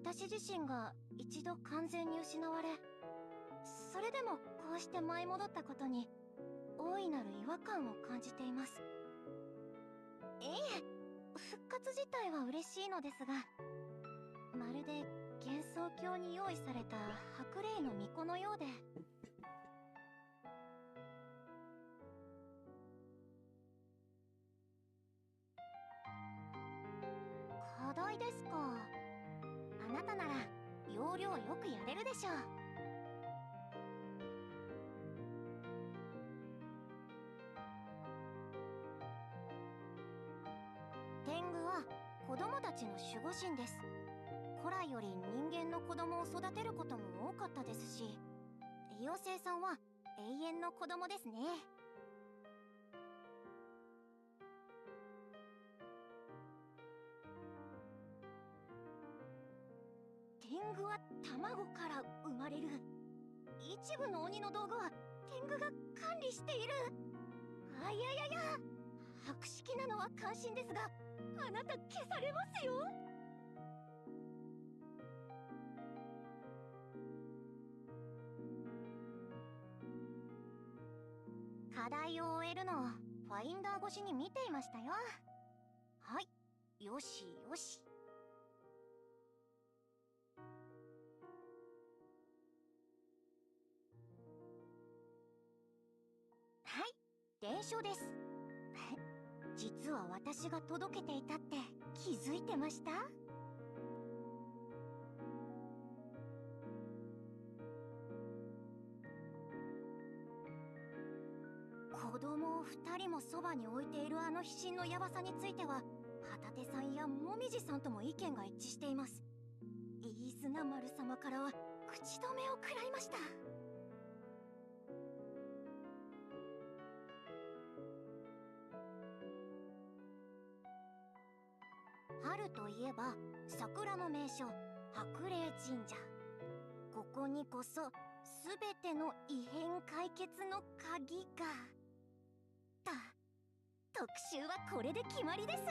私自身が一度完全に失われ、それでもこうして舞い戻ったことに大いなる違和感を感じています。復活自体は嬉しいのですが、まるで幻想郷に用意された白霊の巫女のようで。課題ですか。あなたなら要領よくやれるでしょう。天狗は子供たちの守護神です。古来より人間の子供を育てることも多かったですし、妖精さんは永遠の子供ですね。天狗は卵から生まれる。一部の鬼の道具は天狗が管理している。あややや、博識なのは感心ですが、あなた消されますよ。課題を終えるのをファインダー越しに見ていましたよ。はい、よしよし。はい、伝書です。実は私が届けていたって気づいてました？子供を2人もそばに置いているあの飛信のやばさについては、旗手さんやもみじさんとも意見が一致しています。飯綱丸様からは口止めを食らいました。春といえば桜の名所白霊神社。ここにこそ全ての異変解決の鍵が。特集はこれで決まりです。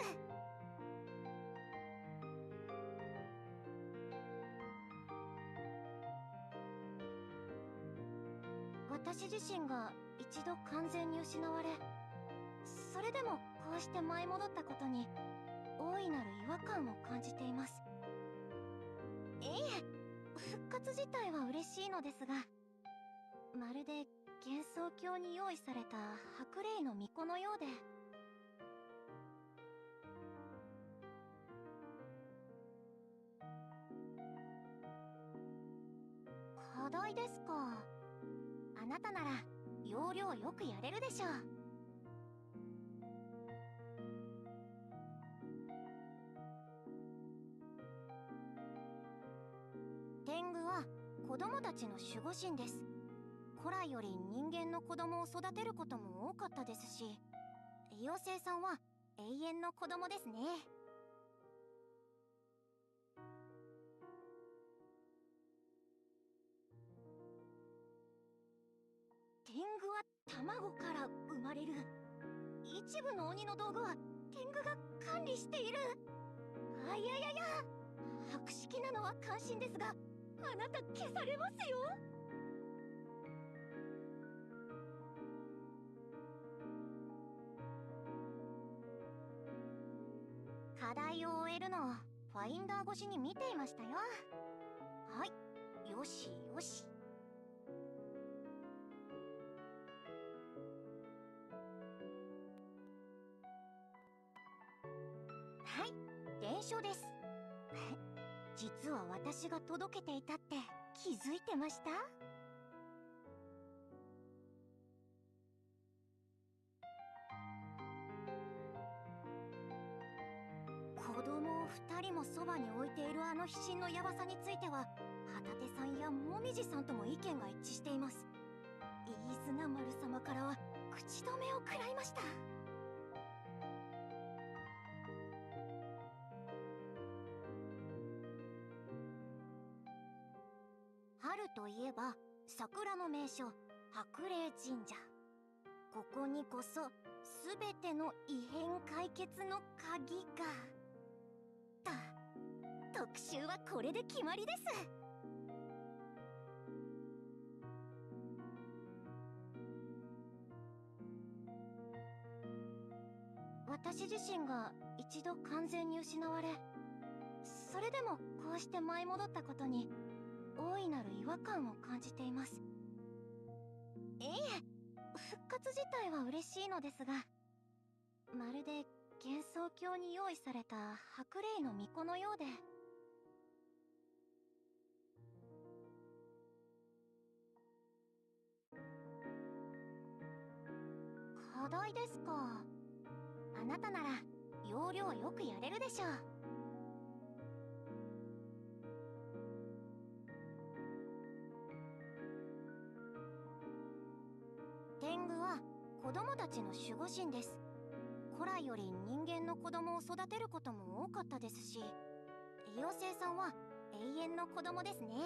私自身が一度完全に失われ、それでもこうして舞い戻ったことに大いなる違和感を感じています。復活自体は嬉しいのですが、まるで幻想郷に用意された白霊の巫女のようで。課題ですか。あなたなら要領よくやれるでしょう。天狗は子供たちの守護神です。古来より人間の子供を育てることも多かったですし、妖精さんは永遠の子供ですね。天狗は卵から生まれる。一部の鬼の道具は天狗が管理している。あややや、博識なのは感心ですが、あなた消されますよ。課題を終えるのをファインダー越しに見ていましたよ。はい、よしよし。はい、伝書です。実は私が届けていたって気づいてました？子供を2人もそばに置いているあの飛信のやばさについては、旗手さんやもみじさんとも意見が一致しています。飯綱丸様からは口止めを食らいました。春といえば桜の名所白霊神社。ここにこそ全ての異変解決の鍵が。特集はこれで決まりです。私自身が一度完全に失われ、それでもこうして舞い戻ったことに大いなる違和感を感じています。いえ、復活自体は嬉しいのですが、まるで幻想郷に用意された白霊の巫女のようで。課題ですか。あなたなら要領よくやれるでしょう。天狗は子供たちの守護神です。古来より人間の子供を育てることも多かったですし、妖精さんは永遠の子供ですね。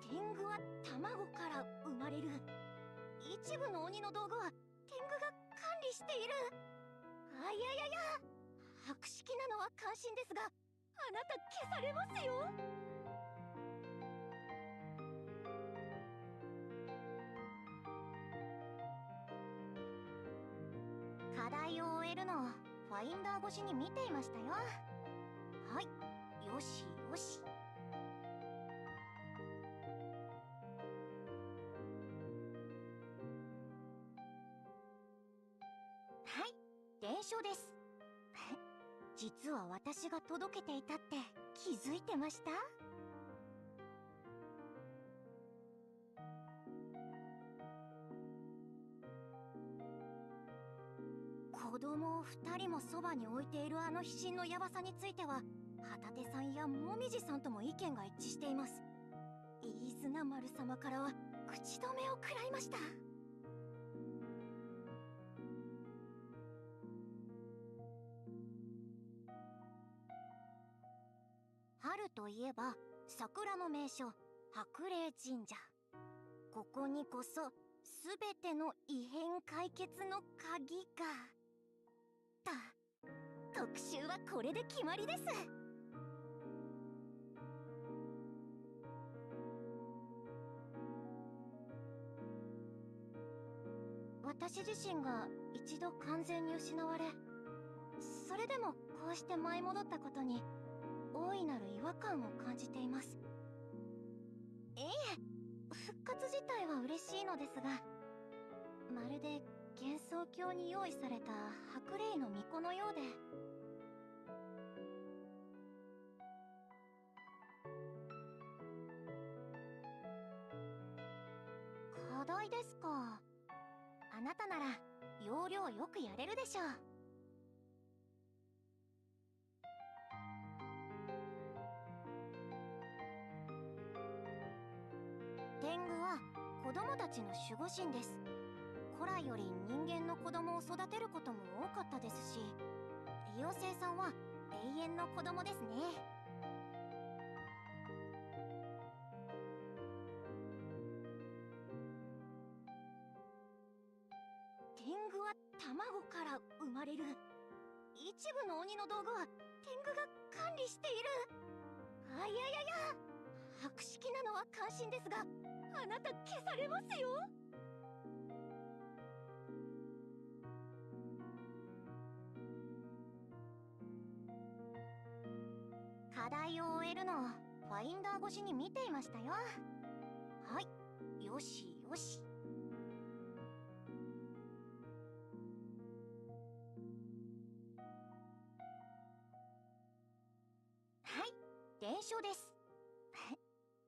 天狗は卵から生まれる。一部の鬼の道具は天狗が管理している。あ、いやいやいや、博識なのは感心ですが、あなた消されますよ。課題を終えるのをファインダー越しに見ていましたよ。はい、よしよし。はい、伝承です。実は私が届けていたって気づいてました？子供を2人もそばに置いているあの飛信のヤバさについては、旗手さんやもみじさんとも意見が一致しています。飯綱丸様からは口止めを食らいました。春といえば桜の名所白霊神社。ここにこそ全ての異変解決の鍵が。特集はこれで決まりです。私自身が一度完全に失われ、それでもこうして舞い戻ったことに大いなる違和感を感じています。いえ、復活自体は嬉しいのですが、まるで幻想郷に用意された白霊の巫女のようで。課題ですか。あなたなら要領よくやれるでしょう。天狗は子供たちの守護神です。古来より人間の子供を育てることも多かったですし、妖精さんは永遠の子供ですね。天狗は卵から生まれる。一部の鬼の道具は天狗が管理している。あ、いやいやいや、博識なのは感心ですが、あなた消されますよ。課題を終えるのをファインダー越しに見ていましたよ。はい、よしよし。はい、伝承です。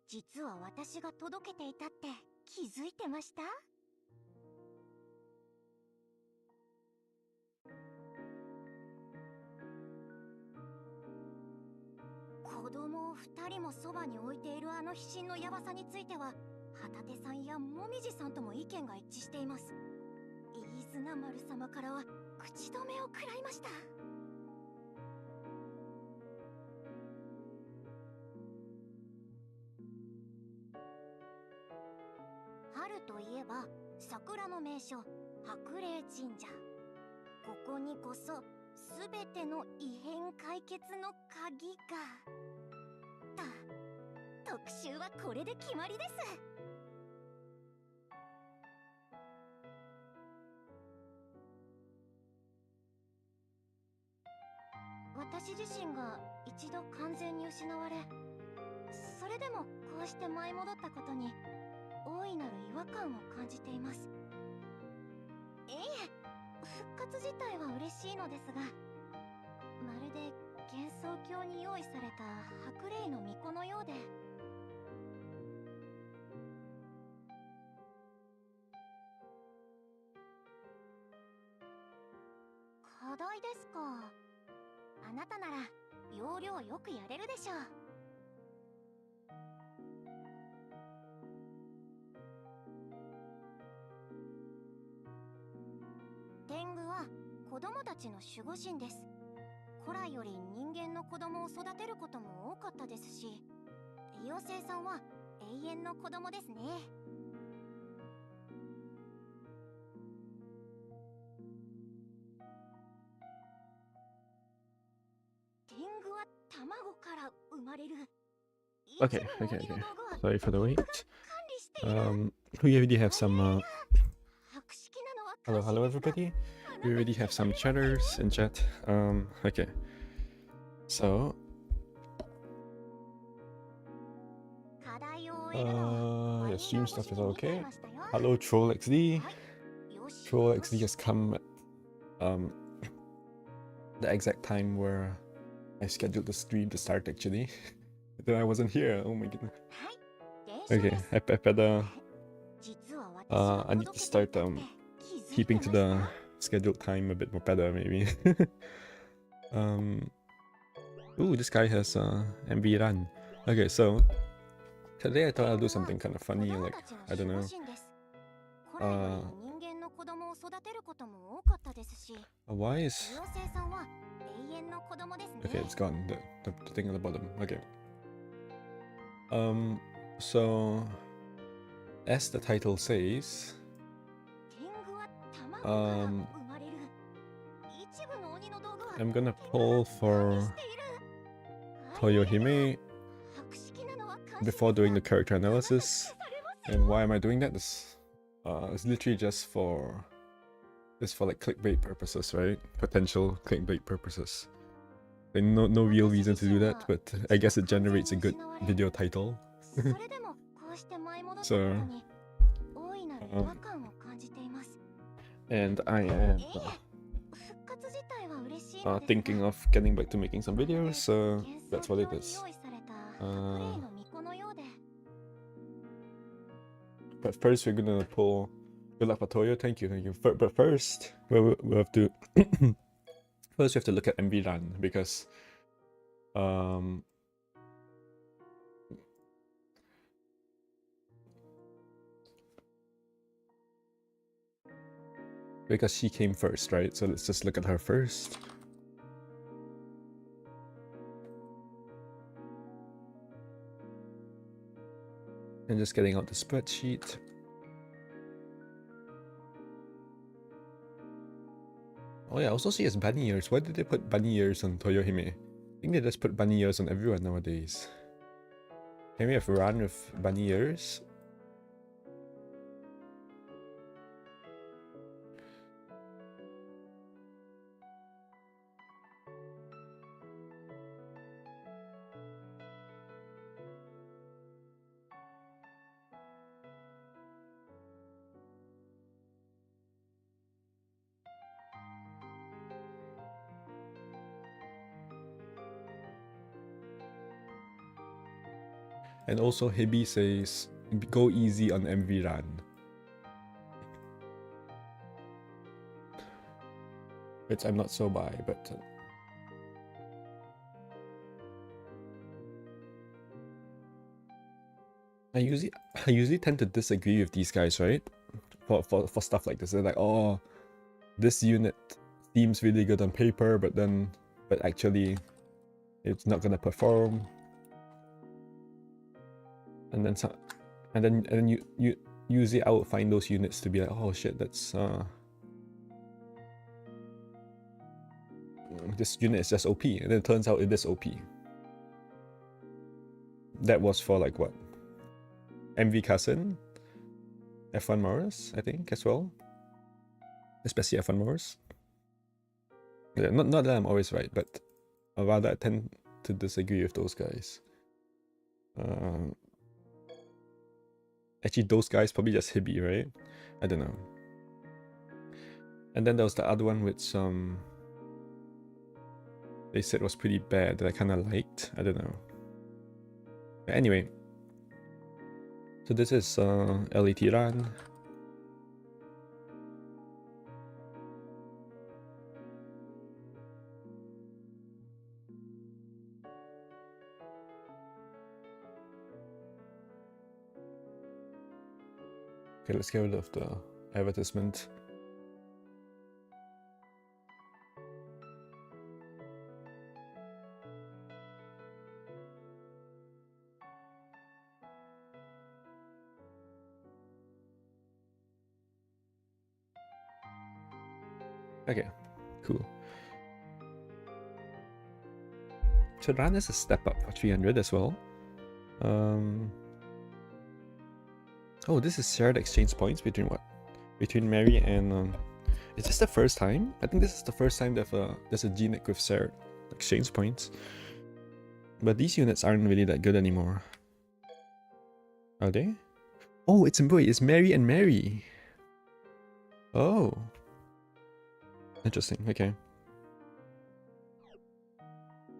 実は私が届けていたって気づいてました？子供を2人もそばに置いているあの飛信のヤバさについては、旗手さんやもみじさんとも意見が一致しています。飯綱丸様からは口止めを食らいました。春といえば桜の名所白麗神社。ここにこそ全ての異変解決の鍵が。特集はこれで決まりです。私自身が一度完全に失われ、それでもこうして舞い戻ったことに大いなる違和感を感じています。いえ、復活自体は嬉しいのですが、まるで幻想郷に用意された白麗の巫女のようで。課題ですか。あなたなら要領よくやれるでしょう。天狗は子供たちの守護神です。古来より人間の子供を育てることも多かったですし、妖精さんは永遠の子供ですね。天狗は卵から生まれる。Okay. Sorry for the wait. We already have some. Hello, everybody. We already have some chatters in chat. Okay. So. Your stream stuff is all okay. Hello, Troll XD. Troll XD has come at the exact time where I scheduled the stream to start actually. Then I wasn't here. Oh my goodness. Okay, I better. I need to start keeping to the scheduled time a bit more better maybe. Ooh, this guy has MV run. Okay, so today I thought I'll do something kind of funny, like I don't know. Why is okay? It's gone. The thing at the bottom. Okay. So as the title says, I'm gonna pull for Toyohime before doing the character analysis. And why am I doing that? This it's literally just for like clickbait purposes, right? Potential clickbait purposes. Like no real reason to do that, but I guess it generates a good video title. So and I am thinking of getting back to making some videos, so that's what it is. But first we're gonna pull good luck for Toyo. Thank you. But first we have to first we have to look at MV run because she came first, right? So let's just look at her first. And just getting out the spreadsheet. Oh yeah, I also see as bunny ears. Why did they put bunny ears on Toyohime? I think they just put bunny ears on everyone nowadays. Can we have a run with bunny ears? And also Hibi says, go easy on MV run. Which I'm not so by, but I usually tend to disagree with these guys, right? For stuff like this. They're like, oh, this unit seems really good on paper, but actually it's not gonna perform. And then usually I would find those units to be like, oh shit, that's this unit is just OP, and then it turns out it is OP. That was for like what? MV Cousin, F1 Morris, I think, as well. Especially F1 Morris. Yeah, not that I'm always right, but rather I tend to disagree with those guys. Actually, those guys probably just Hibby, right? I don't know. And then there was the other one which they said was pretty bad that I kind of liked. I don't know. But anyway, so this is LET run. Okay, let's get rid of the advertisement. Okay, cool. So Ran is a step up for 300 as well. Oh, this is shared exchange points between what? Between Mary and is this the first time? I think this is the first time that there's a Genic with shared exchange points. But these units aren't really that good anymore. Are they? Oh, it's Mary and Mary. Oh. Interesting, okay.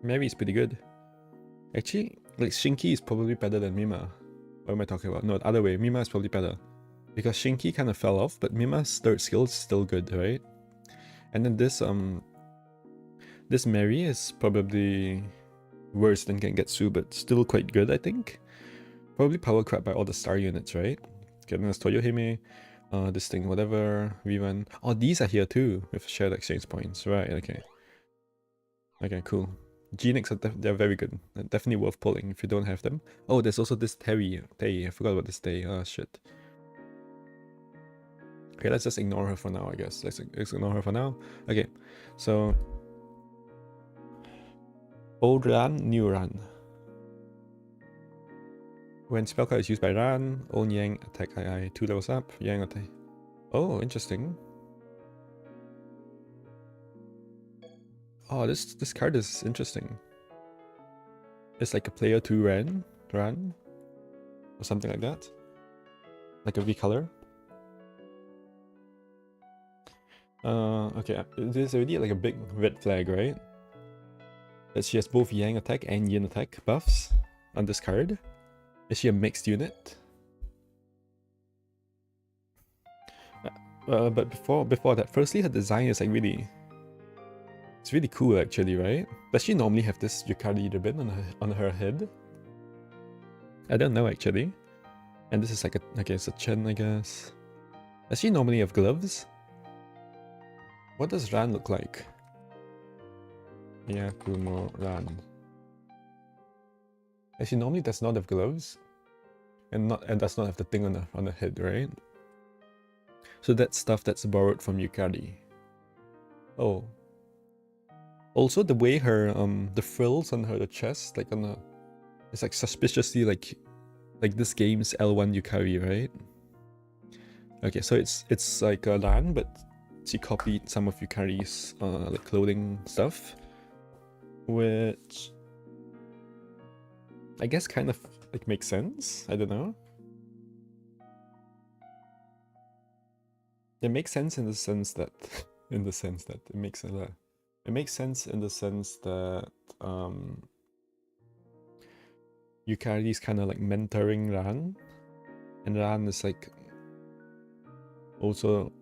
Mary is pretty good. Actually, like Shinki is probably better than Mima. What am I talking about? No, the other way. Mima is probably better. Because Shinki kind of fell off, but Mima's third skill is still good, right? And then this Mary is probably worse than Gengetsu, but still quite good, I think. Probably power crap by all the star units, right? Okay, then there's Toyohime, this thing, whatever, rerun. Oh, these are here too, with shared exchange points, right? Okay. Okay, cool. Genics are they're very good. They're definitely worth pulling if you don't have them. Oh, there's also this Tay. I forgot about this Tay. Oh shit. Okay, let's just ignore her for now, I guess. Let's ignore her for now. Okay, so old Ran, new Ran. When spell card is used by Ran, old Yang attack II 2 levels up. Yang attack. Oh, interesting. Oh, this card is interesting. It's like a player 2 Ran, or something like that. Like a V-color. Okay, there's already like a big red flag, right? That she has both Yang attack and Yin attack buffs on this card. Is she a mixed unit? But before that, firstly, her design is like it's really cool actually, right? Does she normally have this Yukari ribbon on her head? I don't know actually. And this is like it's a chin, I guess. Does she normally have gloves? What does Ran look like? Yakumo Ran. She normally does not have gloves, and does not have the thing on the head, right? So that's stuff that's borrowed from Yukari. Oh. Also, the way her the frills on her chest, like it's like suspiciously like this game's L1 Yukari, right? Okay, so it's like a Ran, but she copied some of Yukari's like clothing stuff, which I guess kind of like makes sense. I don't know. It makes sense in the sense that it makes sense in the sense that Yukari is kind of like mentoring Ran, and Ran is like also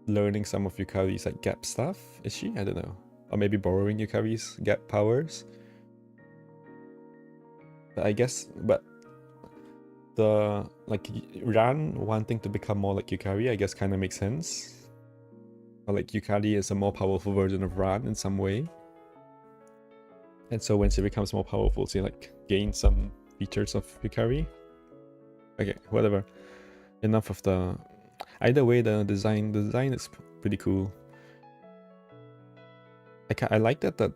learning some of Yukari's like gap stuff. Is she? I don't know. Or maybe borrowing Yukari's gap powers. But I guess, the like Ran wanting to become more like Yukari, I guess kind of makes sense. Or like Yukari is a more powerful version of Ran in some way. And so when she becomes more powerful, she like gains some features of Yukari. Okay, whatever. enough of the... Either way, the design is pretty cool. I like that they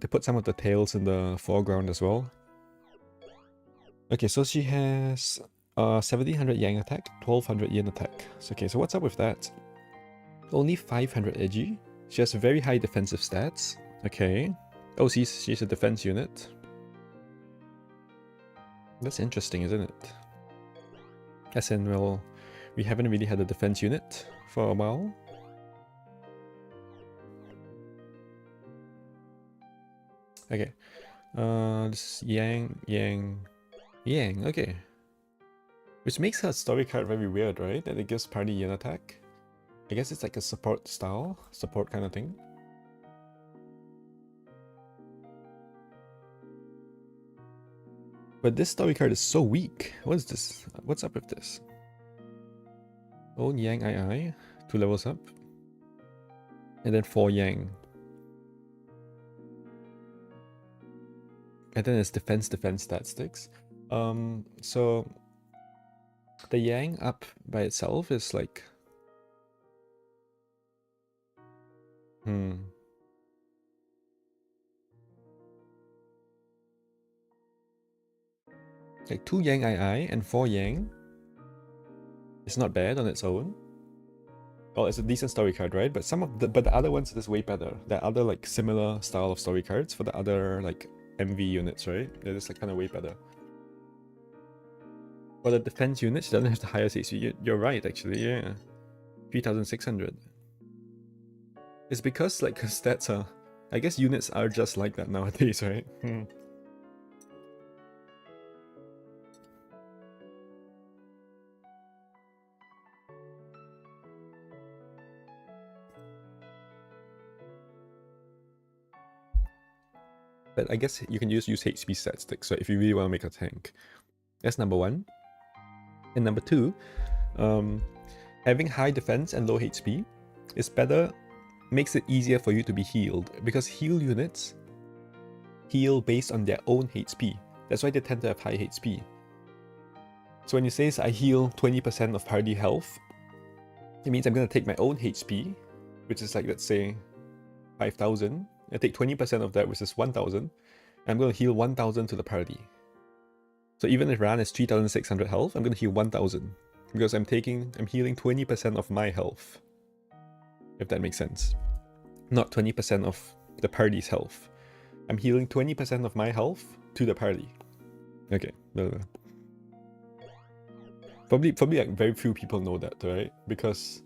put some of the tails in the foreground as well. Okay, so she has 1700 yang attack, 1200 yen attack. So, okay, so what's up with that? Only 500 edgy. She has very high defensive stats. Okay. Oh, she's a defense unit. That's interesting, isn't it? As in, well, we haven't really had a defense unit for a while. Okay. This Yang, okay. Which makes her story card very weird, right? That it gives party yen attack. I guess it's like a support kind of thing. But this story card is so weak. What is this? What's up with this? Own Yang II, 2 levels up. And then 4 Yang. And then it's defense stat sticks. So the Yang up by itself is like... Like 2 Yang II and 4 Yang. It's not bad on its own. Well, it's a decent story card, right? But but the other ones is way better. There are other like similar style of story cards for the other like MV units, right? They're just like kind of way better. For the defense units, she doesn't have the highest HP. You're right, actually, yeah. 3600. It's because like her stats are... I guess units are just like that nowadays, right? But I guess you can just use HP stat sticks, so if you really want to make a tank. That's number 1. And number 2, having high defense and low HP is better, makes it easier for you to be healed, because heal units heal based on their own HP. That's why they tend to have high HP. So when you say I heal 20% of party health, it means I'm going to take my own HP, which is like, let's say, 5000. I take 20% of that, which is 1000. I'm going to heal 1000 to the party. So even if Ran is 3600 health, I'm going to heal 1000. Because I'm healing 20% of my health. If that makes sense. Not 20% of the party's health. I'm healing 20% of my health to the party. Okay. Probably like very few people know that, right? Because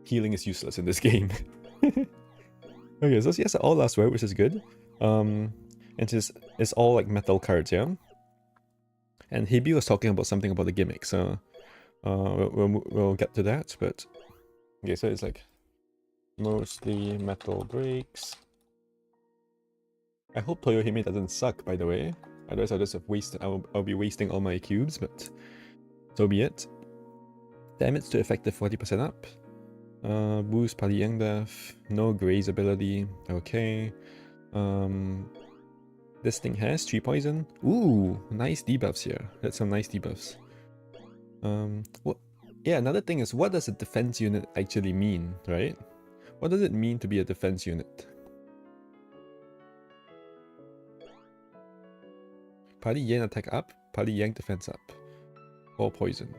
healing is useless in this game. Okay, so she has all last word, which is good. And it's all like metal cards, yeah? And Hibi was talking about something about the gimmick, so we'll get to that, but... Okay, so it's like mostly metal breaks. I hope Toyohime doesn't suck, by the way. Otherwise I'll just have I'll be wasting all my cubes, but so be it. Damage to effective 40% up. Boost party Yang Def. No graze ability. Okay. This thing has 3 poison. Ooh, nice debuffs here. That's some nice debuffs. What? Yeah, another thing is, what does a defense unit actually mean, right? What does it mean to be a defense unit? Party Yen attack up, Party Yang defense up. 4 poison.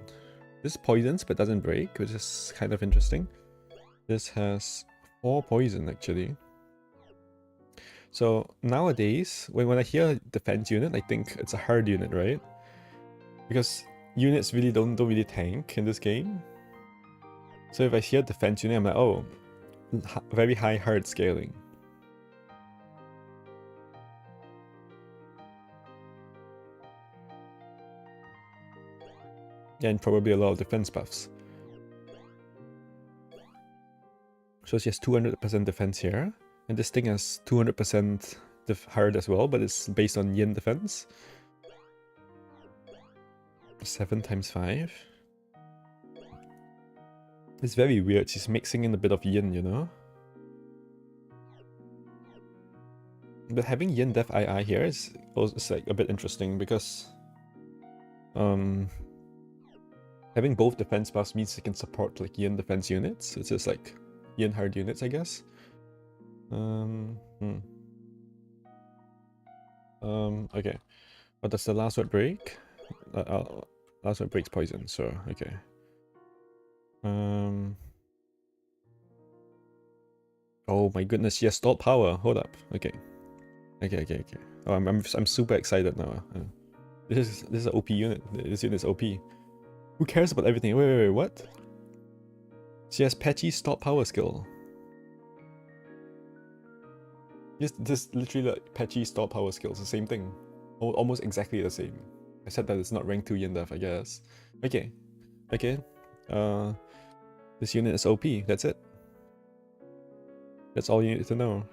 This poisons but doesn't break, which is kind of interesting. This has 4 poison actually. So nowadays, when I hear defense unit, I think it's a hard unit, right? Because units really don't really tank in this game. So if I hear defense unit, I'm like, oh, very high hard scaling. And probably a lot of defense buffs. So she has 200% defense here. And this thing has 200% hard as well, but it's based on yin defense. 7 times 5. It's very weird. She's mixing in a bit of yin, you know? But having yin def II here is like a bit interesting because Having both defense buffs means it can support like yin defense units. It's just like yin hard units, I guess. Okay. But does the last word break? Last word breaks poison, so okay. Oh my goodness, yes, stalled power. Hold up. Okay. Okay. Oh, I'm super excited now. This is an OP unit. This unit is OP. Who cares about everything? Wait, what? She has patchy stalled power skill. This literally like patchy stalled power skills, the same thing. Almost exactly the same. I said that it's not rank 2 yin def, I guess. Okay. This unit is OP, that's it. That's all you need to know.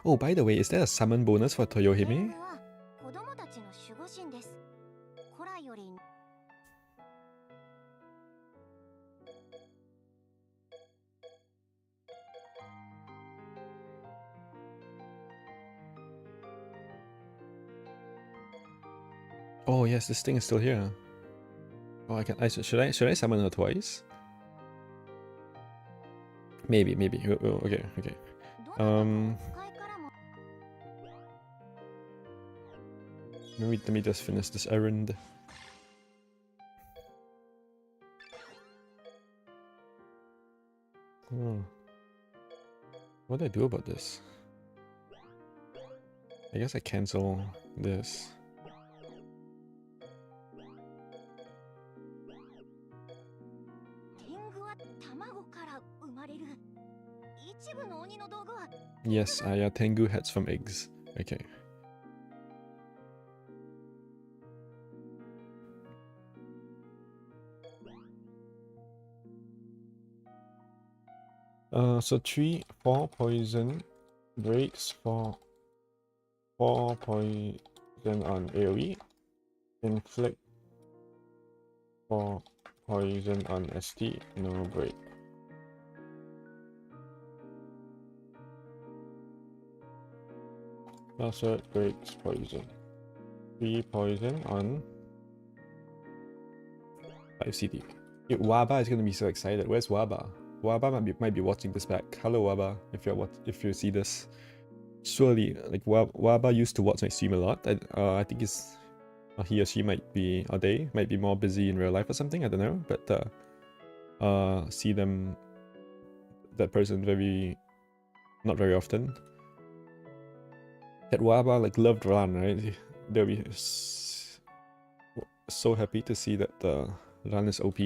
Oh, by the way, is there a summon bonus for Toyohime? Oh yes, this thing is still here. Oh, should I summon her twice? Maybe. Oh, okay. Let me just finish this errand. Oh. What do I do about this? I guess I cancel this. Yes, yeah, Tengu heads from eggs. Okay. So 4 poison breaks for 4 poison on AoE. Inflict 4 poison on ST, no break. Last word breaks poison. 3 poison on 5 CD. Waba is gonna be so excited. Where's Waba? Waba might be watching this back. Hello Waba, if you see this. Surely, like Waba used to watch my stream a lot. I think he or she might be more busy in real life or something. I don't know, but see that person not very often. That Waba like loved Ran, right? They'll be so happy to see that Ran is OP.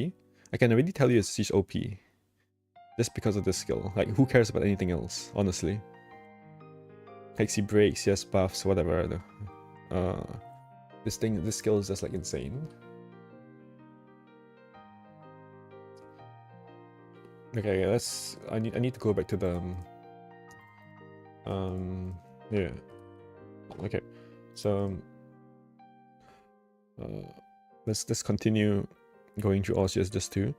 I can already tell you she's OP just because of this skill. Like, who cares about anything else, honestly? Like, she breaks, yes, buffs, whatever. This skill is just like insane. Okay, I need to go back to the yeah. Okay, so let's continue going through Ausias just two.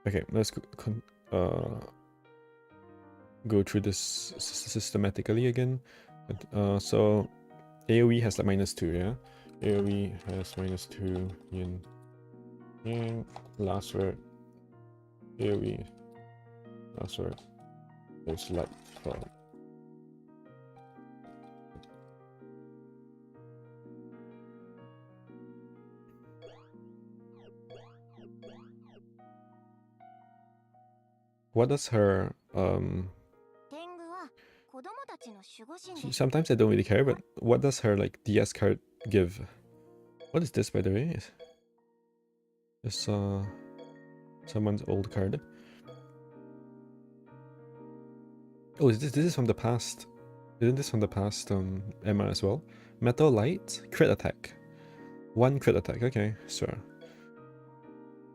Okay, let's go through this systematically again. So AoE has like -2, yeah? AoE has -2 yin. Yang, last word. AoE, last word. There's light fall. What does her sometimes I don't really care, but what does her like DS card give? What is this, by the way? It's someone's old card. Oh, this is from the past. Isn't this from the past Emma as well? Metal Light, crit attack. 1 crit attack, okay, sure.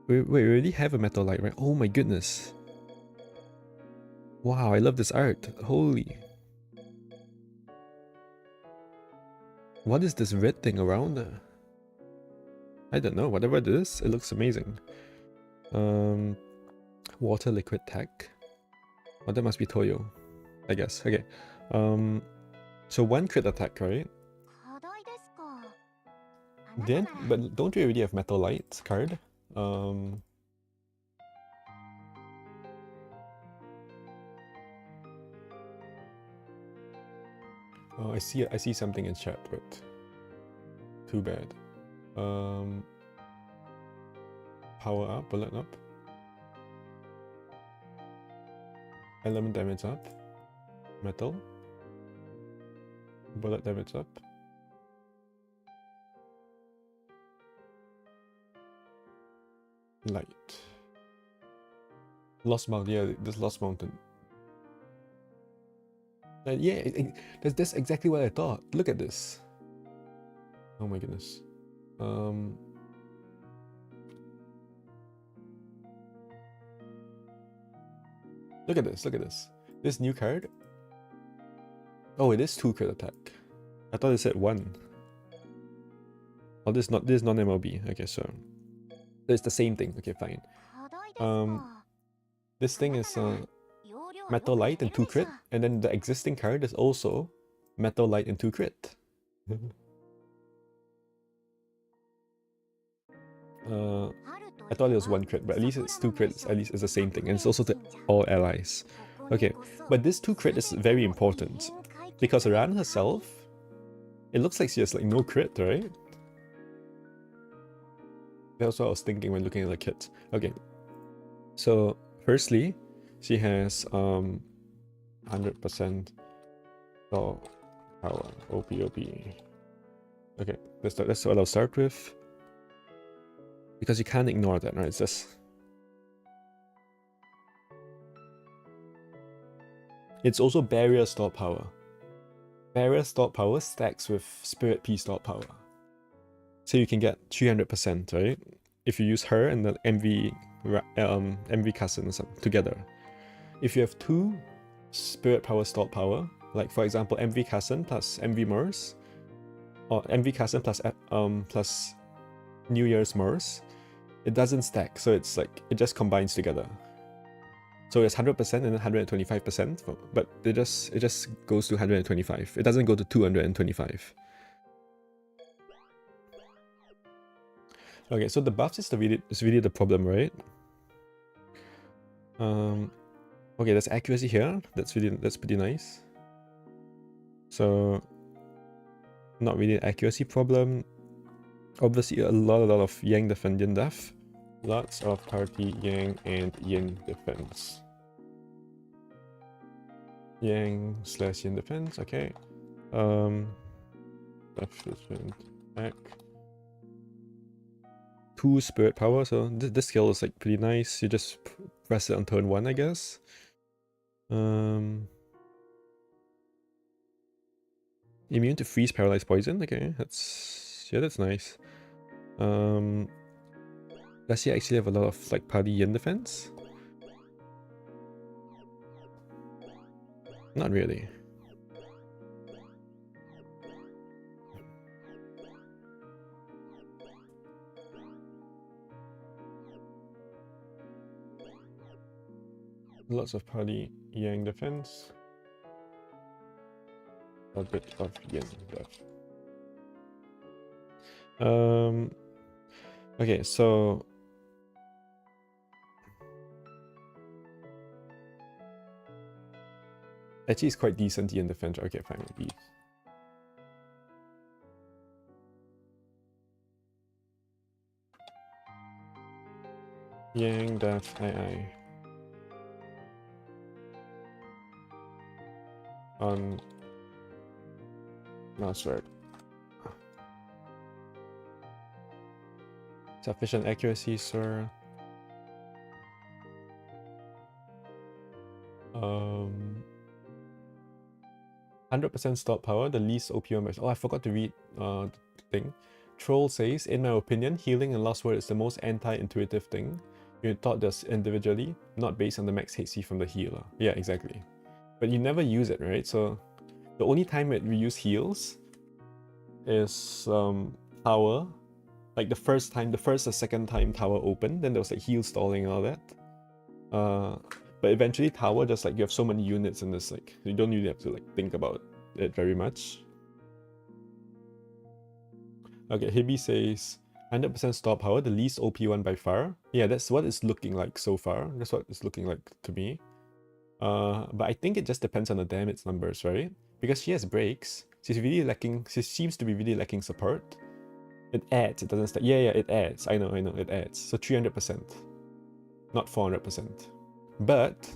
Wait, we already have a Metal Light, right? Oh my goodness. Wow, I love this art. Holy. What is this red thing around there? I don't know, whatever it is, it looks amazing. Water liquid tech. Oh, that must be Toyo, I guess. Okay. So 1 crit attack, right? Did? But don't we already have Metal Light card? Oh, I see something in chat, but too bad. Power up, bullet up. Element damage up. Metal. Bullet damage up. Light. Lost Mountain, yeah, this Lost Mountain. Yeah, that's exactly what I thought. Look at this. Oh my goodness. Look at this, look at this. This new card. Oh, it is 2 crit attack. I thought it said 1. Oh, this is non-MLB. Okay, so it's the same thing. Okay, fine. This thing is Metal Light and 2 crit, and then the existing card is also Metal Light and 2 crit. I thought it was 1 crit, but at least it's 2 crits, at least it's the same thing, and it's also to all allies. Okay, but this 2 crit is very important, because Ran herself, it looks like she has like no crit, right? That's what I was thinking when looking at the kit. Okay, so firstly, she has 100% power, OP. Okay, that's what I'll start with. Because you can't ignore that, right? It's just... It's also Barrier Store Power. Barrier Store Power stacks with Spirit P Store Power. So you can get 300%, right? If you use her and the MV cousin together. If you have 2 Spirit Power Store Power, like for example MV cousin plus MV Mers, or MV cousin plus New Year's Mers, it doesn't stack, so it's like it just combines together. So it's 100% and then 125%, but it just goes to 125. It doesn't go to 225. Okay, so the buffs is really the problem, right? Okay, there's accuracy here. That's pretty nice. So not really an accuracy problem. Obviously, a lot of Yang defense, Yin def. Lots of party Yang and Yin defense. Yang / Yin defense, okay. Defense back. 2 spirit power, so this skill is like pretty nice. You just press it on turn 1, I guess. Immune to freeze, paralyze, poison. Okay, that's nice. Does he actually have a lot of like party Yin defense? Not really. Lots of party Yang defense. A bit of Yin def. Okay, so actually it's quite decent Yin defense. Okay, fine, B. Yang def II. On mouse word. Sufficient accuracy, sir. 100% stop power, the least OPM. Oh, I forgot to read the thing. Troll says, in my opinion, healing and last word is the most anti-intuitive thing. You're taught this individually, not based on the max HC from the healer. Yeah, exactly. But you never use it, right? So the only time that we use heals is tower. Like the first or second time tower open, then there was like heal stalling and all that. But eventually tower, just like you have so many units in this, like you don't really have to like think about it very much. Okay, Hibby says 100% star power, the least OP one by far. Yeah, that's what it's looking like so far. That's what it's looking like to me. But I think it just depends on the damage numbers, right? Because she has breaks. She's really lacking. She seems to be really lacking support. It adds. It doesn't start. Yeah, it adds. I know. It adds. So 300%, not 400%. But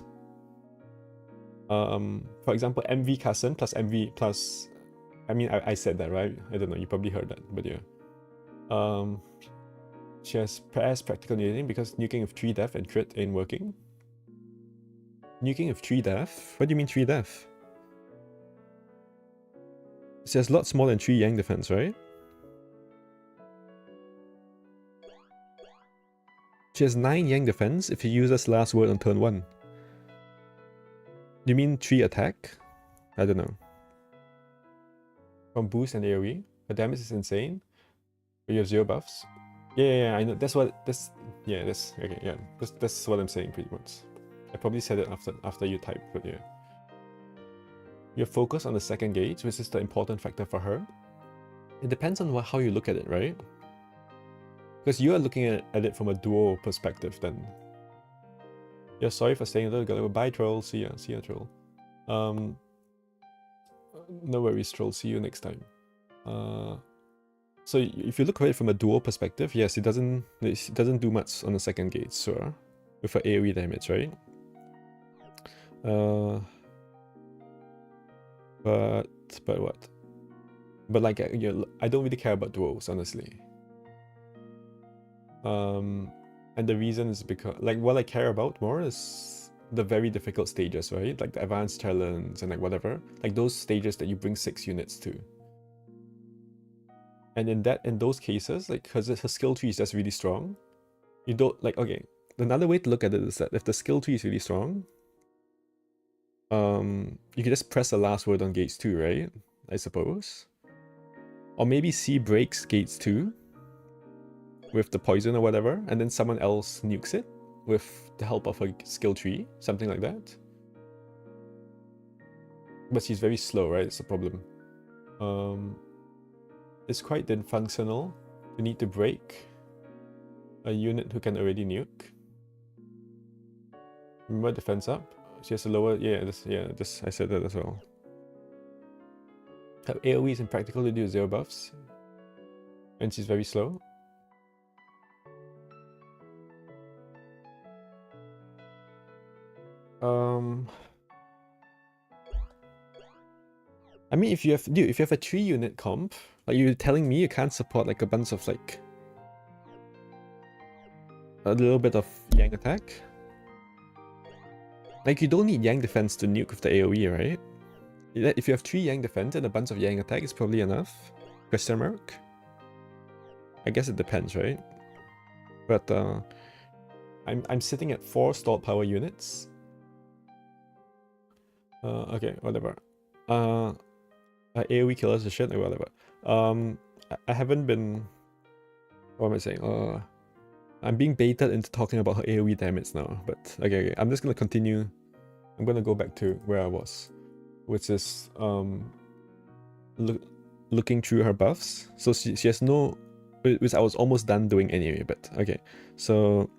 for example, MV Kassen plus MV plus. I mean, I said that, right? I don't know. You probably heard that, but yeah. She has practical nuking because nuking of 3 def and crit ain't working. Nuking of 3 def? What do you mean 3 def? She has lots more than 3 Yang defense, right? She has 9 Yang defense if he uses last word on turn 1. Do you mean 3 attack? I don't know. From boost and AoE, her damage is insane. But you have 0 buffs. Yeah, I know. That's what. Okay. Yeah, that's what I'm saying pretty much. I probably said it after you typed, but yeah. You're focused on the second gauge, which is the important factor for her. It depends on how you look at it, right? Because you are looking at it from a duo perspective then. Yeah, sorry for staying a little bit. Bye, troll. See ya, troll. No worries, troll. See you next time. So if you look at it from a duo perspective, yes, it doesn't do much on the second gauge, sure. With her AoE damage, right? But what? But like, I don't really care about duos, honestly. And the reason is because, like, what I care about more is the very difficult stages, right? Like the advanced challenge and like whatever. Like those stages that you bring 6 units to. And in those cases, like, because her skill tree is just really strong, you don't, like, okay, another way to look at it is that if the skill tree is really strong, you can just press the last word on gates 2, right? I suppose. Or maybe C breaks gates 2 with the poison or whatever, and then someone else nukes it with the help of a skill tree, something like that. But she's very slow, right? It's a problem. It's quite dysfunctional. You need to break a unit who can already nuke. Remember defense up? She has a lower, this I said that as well. Her AoE is impractical to do 0 buffs. And she's very slow. I mean, if you have a 3 unit comp, like you're telling me you can't support like a bunch of like a little bit of Yang attack. Like you don't need Yang defense to nuke with the AoE, right? If you have 3 Yang defense and a bunch of Yang attack, it's probably enough. Question mark? I guess it depends, right? But I'm sitting at 4 stalled power units. Okay, whatever. AoE killers and shit, or whatever. I haven't been. What am I saying? I'm being baited into talking about her AoE damage now. But okay, I'm just gonna continue. I'm gonna go back to where I was, which is looking through her buffs. So she has no, which I was almost done doing anyway. But okay, so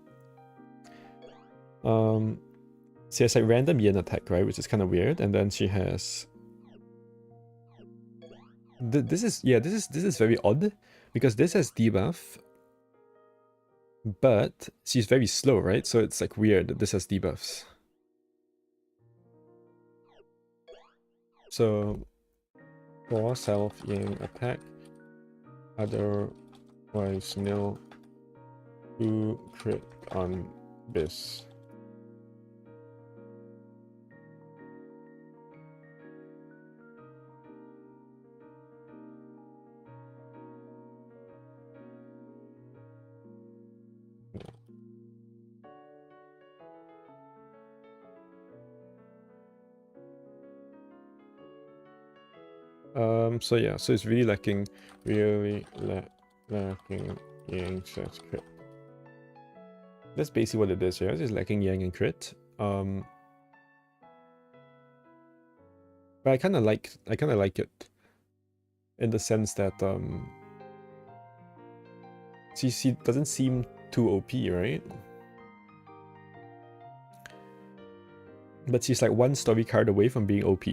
she has like random yen attack, right, which is kind of weird, and then she has. This is very odd because this has debuff, but she's very slow, right? So it's like weird that this has debuffs. So 4 self yang attack, otherwise nil, 2 crit on this. So yeah, so it's really lacking yang slash crit. That's basically what it is, yeah. It's lacking yang and crit. But I kinda like it. In the sense that She doesn't seem too OP, right? But she's like one story card away from being OP.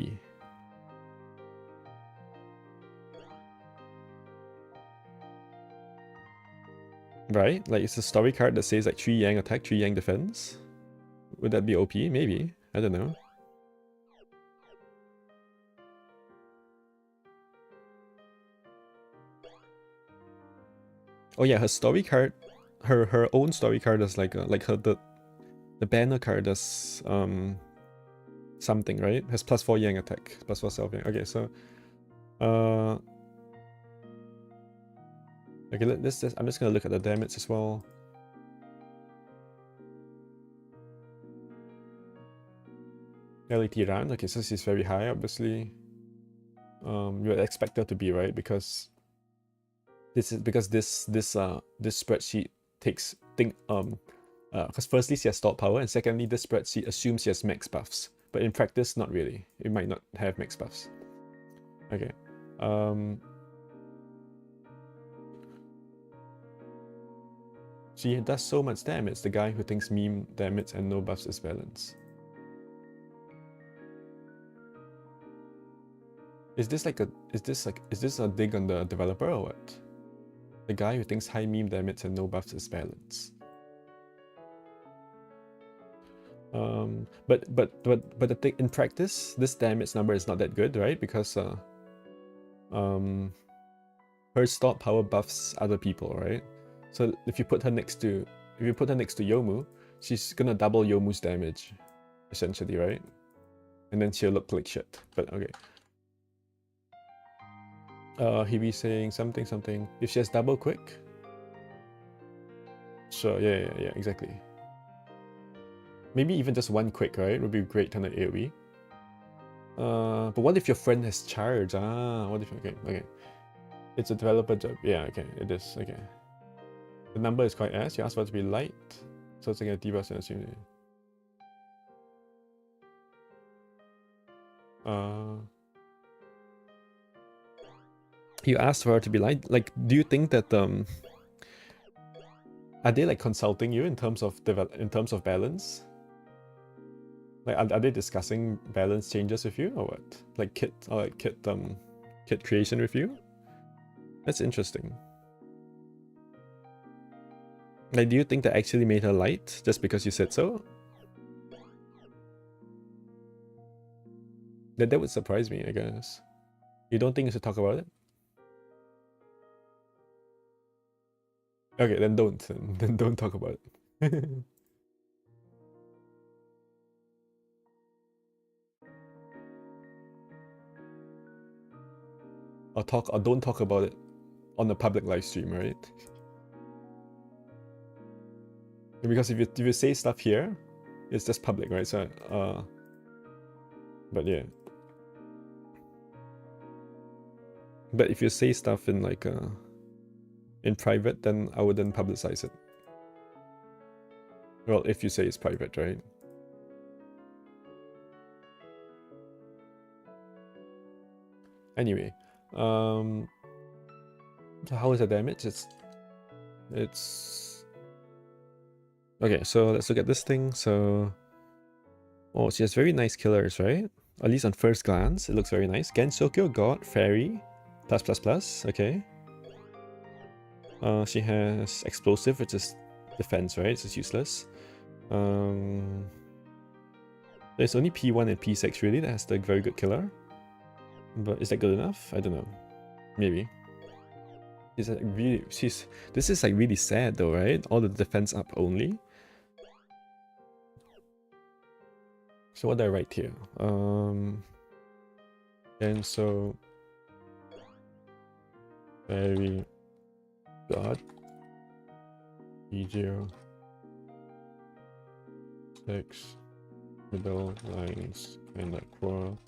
Right? Like it's a story card that says like 3 Yang attack, 3 Yang defense. Would that be OP? Maybe. I don't know. Oh yeah, her story card, her own story card is like the banner card does something, right? Has +4 Yang attack, +4 self Yang. Okay, so okay, I'm just gonna look at the damage as well. LET round. Okay, so she's very high, obviously. You would expect her to be, right? Because this spreadsheet takes because firstly she has stored power, and secondly this spreadsheet assumes she has max buffs, but in practice not really. It might not have max buffs. Okay. She does so much damage. The guy who thinks meme damage and no buffs is balance. Is this a dig on the developer or what? The guy who thinks high meme damage and no buffs is balance. But the thing in practice, this damage number is not that good, right? Because her stored power buffs other people, right? So if you put her next to Yomu, she's gonna double Yomu's damage, essentially, right? And then she'll look like shit. But okay. He be saying something. If she has double quick. Sure, yeah, exactly. Maybe even just one quick, right? Would be great on the AoE. But what if your friend has charge? What if okay. It's a developer job. Yeah, okay, it is. Okay. The number is quite ass. You asked for it to be light. So it's like a debuff and assume. You asked for her to be light. Like, do you think that are they like consulting you in terms of balance? Like, are they discussing balance changes with you or what? Like kit creation with you? That's interesting. Like, do you think that actually made her light just because you said so? That would surprise me, I guess. You don't think you should talk about it? Okay, then don't. Then don't talk about it. or don't talk about it on a public live stream, right? Because if you say stuff here, it's just public, right? So but yeah. But if you say stuff in like in private, then I wouldn't publicize it. Well, if you say it's private, right? Anyway, so how is the damage? It's okay. So let's look at this thing. So, oh, she has very nice killers, right? At least on first glance, it looks very nice. Gensokyo, God, Fairy, +++. Okay. She has explosive, which is defense, right? So it's useless. There's only P1 and P6 really that has the very good killer. But is that good enough? I don't know. Maybe. This is like really sad though, right? All the defense up only. So what do I write here? And so very God E0 6 middle lines and like core.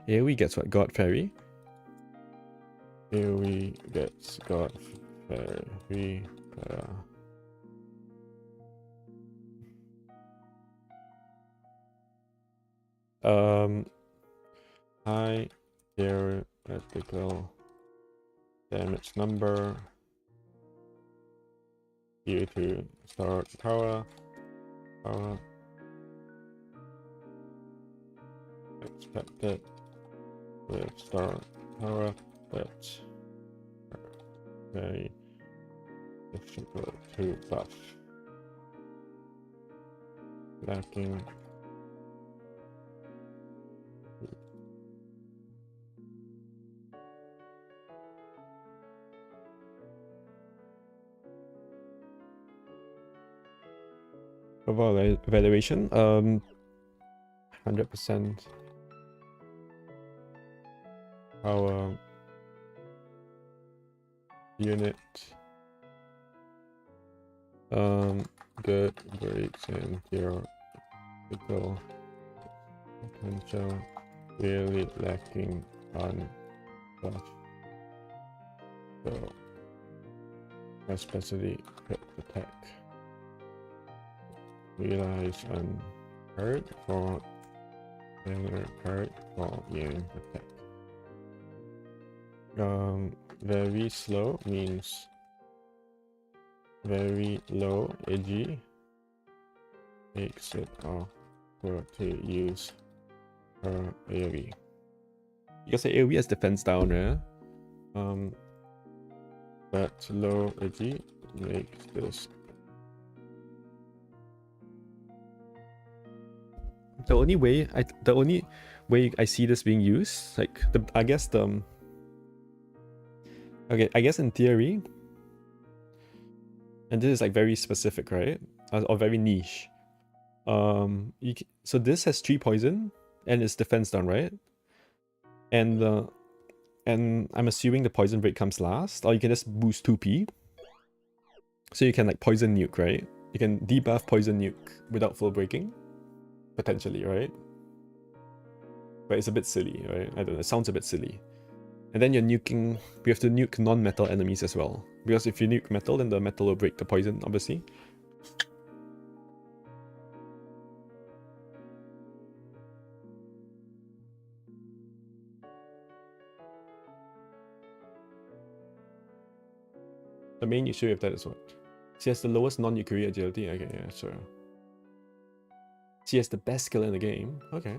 AoE gets what? God Fairy. AoE gets God Fairy. High theoretical damage number, C3 start power, expected with start power, but very difficult to buff. Lacking overall evaluation, 100% power unit, good breaks and theoretical potential, really lacking on buff, so especially crit attack. Realize unhurt for hurt for yang attack. Very slow means very low AG, makes it awkward to use her AoE. You can say AoE has defense down, right? But low AG makes this. The only way I see this being used, like I guess in theory, and this is like very specific, right? Or very niche. So this has 3 poison and it's defense down, right? And I'm assuming the poison break comes last, or you can just boost 2p. So you can like poison nuke, right? You can debuff poison nuke without full breaking. Potentially, right? But it's a bit silly, right? I don't know, it sounds a bit silly. And then you're nuking, we have to nuke non-metal enemies as well. Because if you nuke metal, then the metal will break the poison, obviously. The main issue with that is what? She has the lowest non-Yukari agility? Okay, yeah, sure. She has the best skill in the game. Okay.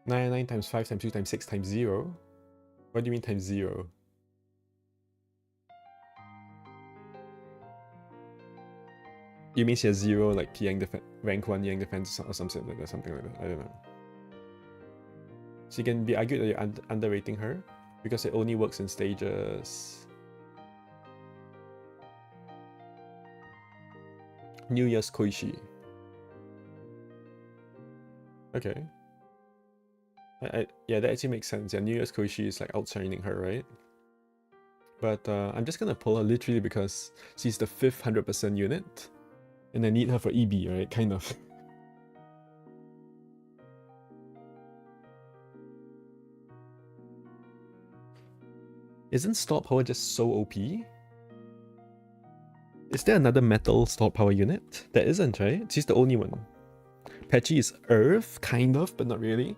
Nine times 5 times 2 times 6 times 0? What do you mean times 0? You mean she has 0 like yang rank 1 yang defense or something like that? I don't know. She can be argued that you're underrating her because it only works in stages. New Year's Koishi. Okay. Yeah, that actually makes sense. Yeah, New Year's Koishi is like outshining her, right? But I'm just gonna pull her literally because she's the 5th 100% unit. And I need her for EB, right? Kind of. Isn't Stop Power just so OP? Is there another metal Stop Power unit? There isn't, right? She's the only one. Patchy is Earth, kind of, but not really.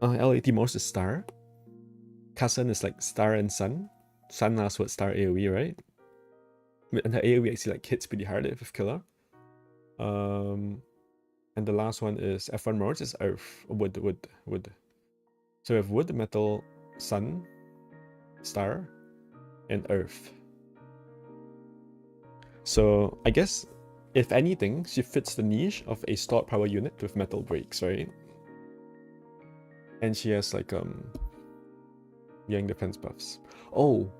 LAT Morse is Star. Kassen is like Star and Sun. Sun last word Star AoE, right? And her AoE actually like hits pretty hard with Killer. And the last one is F1 Morse is Earth. Wood. So we have Wood, Metal, Sun, Star, and Earth. So I guess if anything, she fits the niche of a stored power unit with metal breaks, right? And she has like Yang defense buffs. Oh,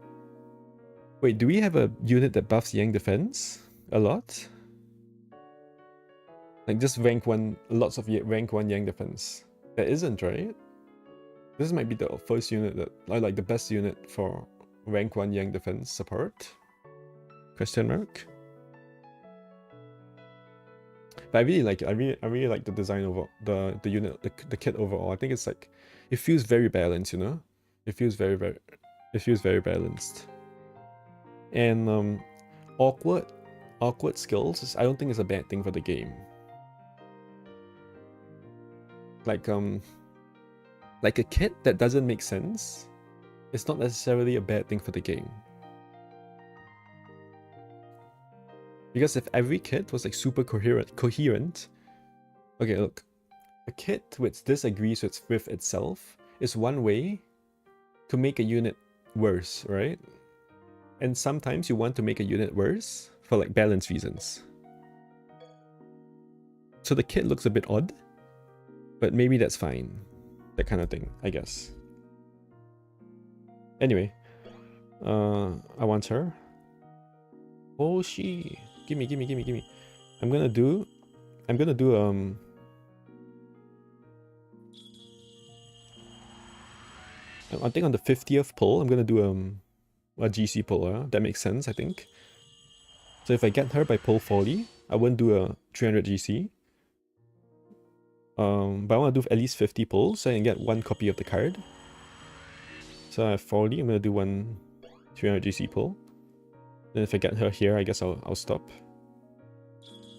wait, do we have a unit that buffs Yang defense a lot? Like just rank 1, lots of rank 1 Yang defense. There isn't, right? This might be the first unit that, like the best unit for rank 1 Yang defense support? Question mark? But I really like it. I really like the design over the unit, the kit overall. I think it's like, it feels very balanced, you know? It feels very balanced. And awkward skills, I don't think is a bad thing for the game. Like a kit that doesn't make sense, it's not necessarily a bad thing for the game. Because if every kit was like super coherent, okay, look, a kit which disagrees with itself is one way to make a unit worse, right? And sometimes you want to make a unit worse for like balance reasons. So the kit looks a bit odd, but maybe that's fine. That kind of thing, I guess. Anyway, I want her. Oh, gimme. I'm gonna do I think on the 50th pull, I'm gonna do a GC pull. That makes sense, I think. So if I get her by pull 40, I wouldn't do a 300 GC. But I want to do at least 50 pulls so I can get one copy of the card. So I have 40, I'm gonna do one 300 GC pull. Then if I get her here, I guess I'll stop.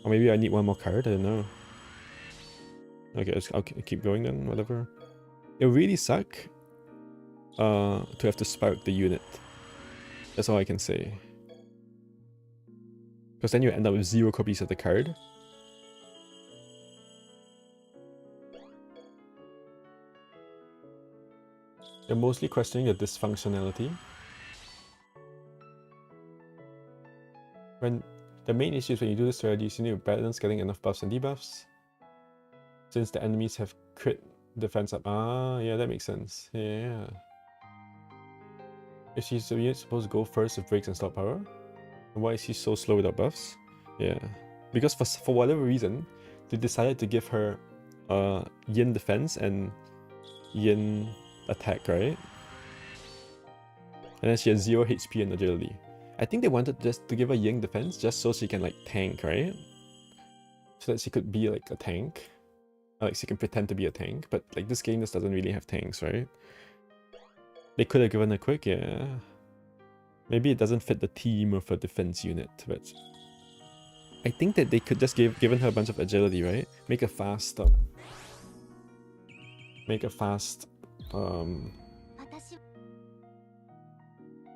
Or maybe I need one more card, I don't know. Okay, I'll keep going then, whatever. It really suck to have to spark the unit. That's all I can say. Because then you end up with 0 copies of the card. They're mostly questioning the dysfunctionality. When the main issue is when you do this strategy, you need to balance getting enough buffs and debuffs. Since the enemies have crit defense up. Ah, yeah, that makes sense. Yeah. Is she supposed to go first with breaks and stop power? And why is she so slow without buffs? Yeah. Because for whatever reason, they decided to give her yin defense and yin attack, right? And then she has 0 HP and agility. I think they wanted just to give her yin defense just so she can like tank, right? So that she could be like a tank. Like she can pretend to be a tank, but like this game just doesn't really have tanks, right? They could have given her quick, yeah. Maybe it doesn't fit the theme of a defense unit, but I think that they could just given her a bunch of agility, right? Make a fast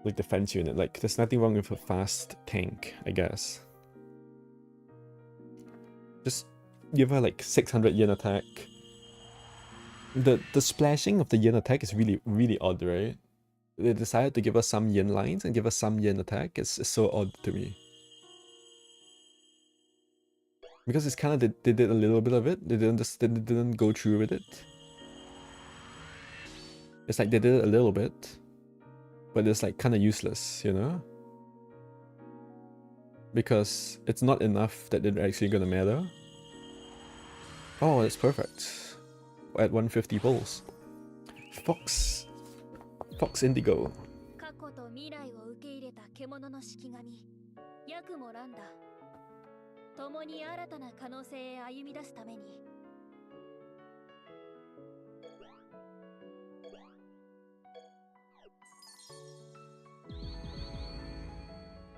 like defense unit. Like there's nothing wrong with a fast tank, I guess. Just give her like 600 yen attack. The splashing of the yen attack is really odd, right? They decided to give us some yen lines and give us some yen attack. It's so odd to me. Because it's kind of they did a little bit of it. They didn't go through with it. It's like they did it a little bit, but it's like kind of useless, you know? Because it's not enough that they're actually gonna matter. Oh, that's perfect. At 150 pulls. Fox Indigo. 過去と未来を受け入れた獣の式神ヤクもランダ共に新たな可能性へ歩み出すために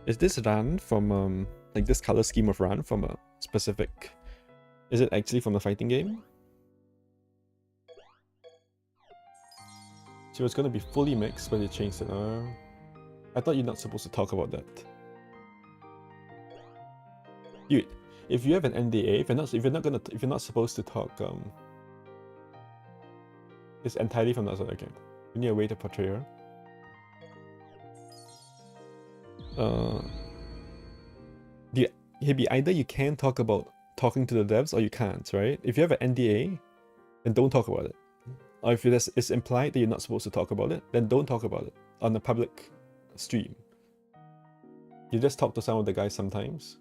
Is this Ran from like this color scheme of Ran from a specific? Is it actually from a fighting game? She was gonna be fully mixed, but they changed it. I thought you're not supposed to talk about that. Dude, if you have an NDA, if you're not supposed to talk, it's entirely from that side. Okay, you need a way to portray her. Either you can talk about talking to the devs or you can't, right? If you have an NDA, then don't talk about it. Or if it's implied that you're not supposed to talk about it, then don't talk about it on a public stream. You just talk to some of the guys sometimes.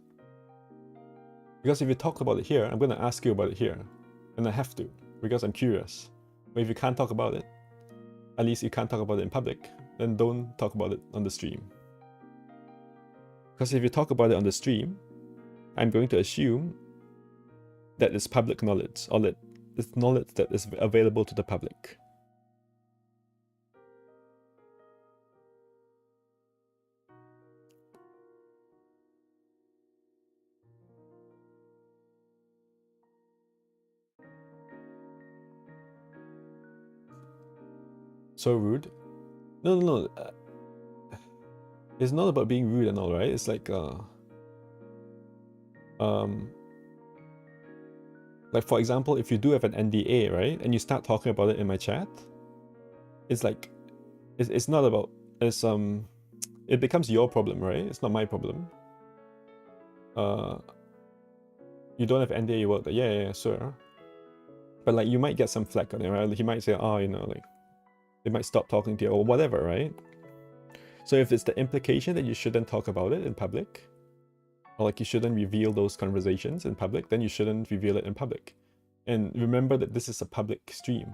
Because if you talk about it here, I'm going to ask you about it here. And I have to, because I'm curious. But if you can't talk about it, at least you can't talk about it in public, then don't talk about it on the stream. Because if you talk about it on the stream, I'm going to assume that it's public knowledge, or that it's knowledge that is available to the public. so rude. No. It's not about being rude and all, right? It's like like for example, if you do have an NDA, right, and you start talking about it in my chat, it's like it's not about it becomes your problem, right? It's not my problem. You don't have NDA, you work there. Yeah, sure. But like you might get some flack on it, right? Like, he might say, oh, you know, like they might stop talking to you or whatever, right? So if it's the implication that you shouldn't talk about it in public, or like you shouldn't reveal those conversations in public, then you shouldn't reveal it in public. And remember that this is a public stream,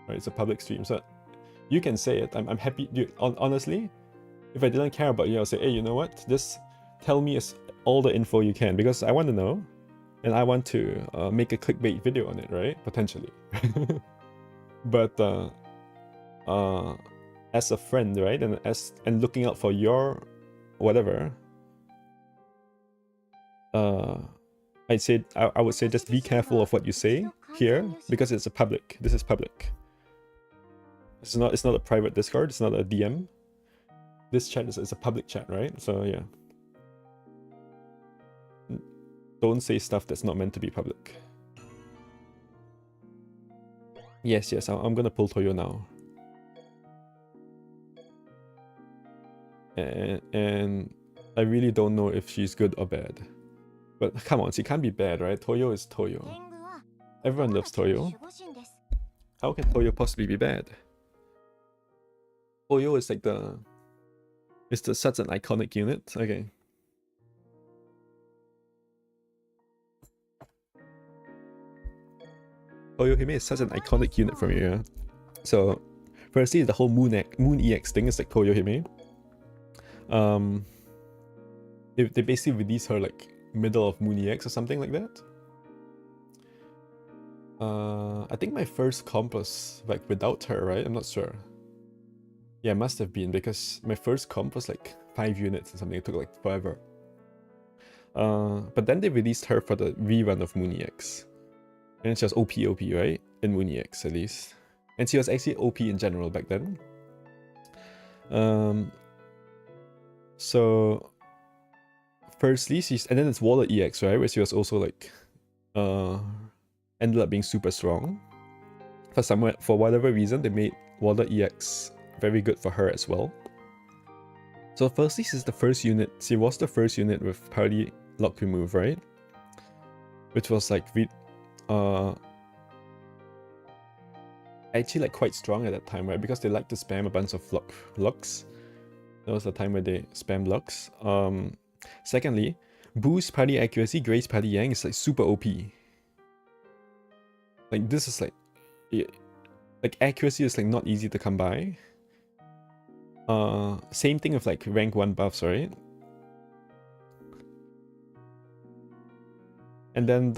right? It's a public stream, so you can say it. I'm happy. Honestly, if I didn't care about you, I'll say, hey, you know what? Just tell me all the info you can, because I want to know, and I want to make a clickbait video on it, right? Potentially. But as a friend, right, and looking out for your whatever, I would say just be careful of what you say here, because it's a public. This is public. It's not a private Discord. It's not a DM. This chat is a public chat, right? So yeah. Don't say stuff that's not meant to be public. Yes, I'm gonna pull Toyo now. And I really don't know if she's good or bad. But come on, she can't be bad, right? Toyo is Toyo. Everyone loves Toyo. How can Toyo possibly be bad? Toyo is like such an iconic unit. Okay. Toyo Hime is such an iconic unit for me, yeah. So, firstly, the whole Moon EX thing is like Toyo Hime. They basically released her like middle of Moon EX or something like that. I think my first comp was like without her, right? I'm not sure. Yeah, it must have been, because my first comp was like 5 units or something. It took like forever. But then they released her for the rerun of Moon EX. And she was OP, right? In Moon EX at least. And she was actually OP in general back then. So firstly, and then it's Waller EX, right? Where she was also like ended up being super strong. For whatever reason, they made Waller EX very good for her as well. So firstly, she's the first unit. She was the first unit with party lock remove, right? Which was like actually like quite strong at that time, right? Because they like to spam a bunch of locks. That was the time where they spammed locks. Secondly, boost party accuracy, Grace party Yang is like super OP. Like this is like accuracy is like not easy to come by. Same thing with like rank 1 buffs, right? And then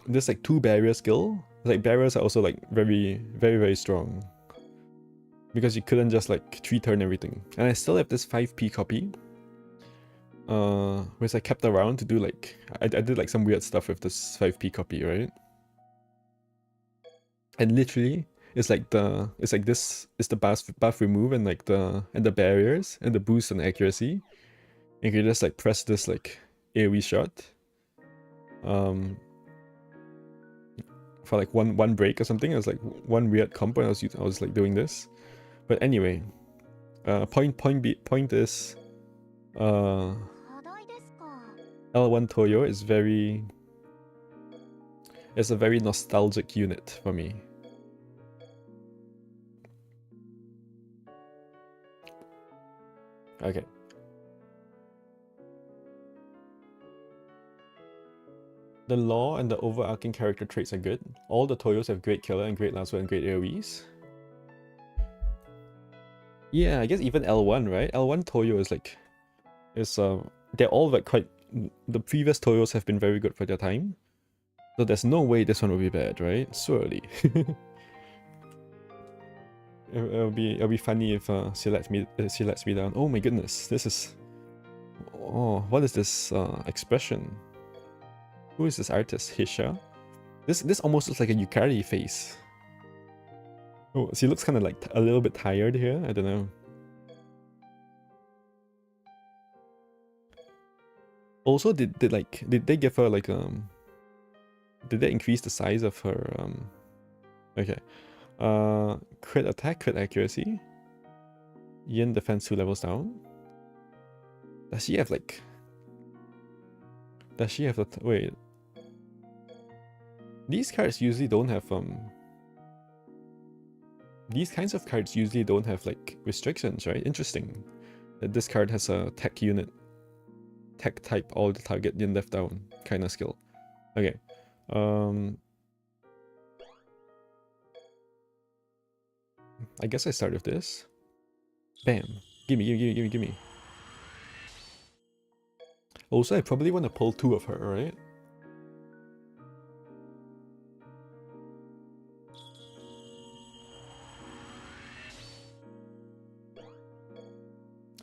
there's like 2 barrier skill. Like barriers are also like very strong, because you couldn't just like 3-turn everything. And I still have this 5p copy, which I kept around to do like I did like some weird stuff with this 5p copy, right? And literally it's like this is the buff remove and like the barriers and the boost and accuracy. You can just like press this like AoE shot for like one break or something. It was like one weird combo and I was like doing this. But anyway, point is L1 Toyo is a very nostalgic unit for me. Okay. The lore and the overarching character traits are good. All the Toyos have great killer and great last word and great AoEs. Yeah, I guess even L1, right? L1 Toyo is like, they're all like quite, the previous Toyos have been very good for their time. So there's no way this one will be bad, right? Surely. It'll be funny if she lets me down. Oh my goodness, this is, oh, what is this expression? Who is this artist? Hisha? This almost looks like a Yukari face. Oh, she looks kind of like a little bit tired here. I don't know. Also, did they give her like did they increase the size of her okay. Crit attack, crit accuracy. Yin defense 2 levels down. Does she have like... Does she have the... Wait. These cards usually don't have these kinds of cards usually don't have like restrictions, right? Interesting. That this card has a tech unit. Tech type all the target yin left down kind of skill. Okay. I guess I start with this. Bam. Gimme. Also, I probably want to pull 2 of her, right?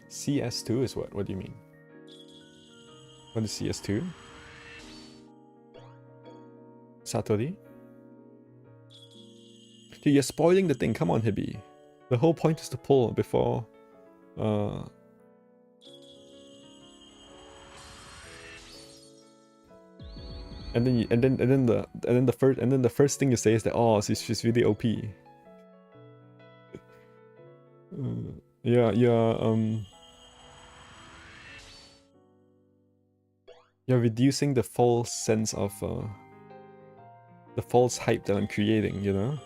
CS2 is what? What do you mean? What is CS2? Satori? Dude, you're spoiling the thing. Come on, Hibby. The whole point is to pull before... And then the first thing you say is that, oh, she's really OP. Yeah, you're reducing the false sense of the false hype that I'm creating, you know?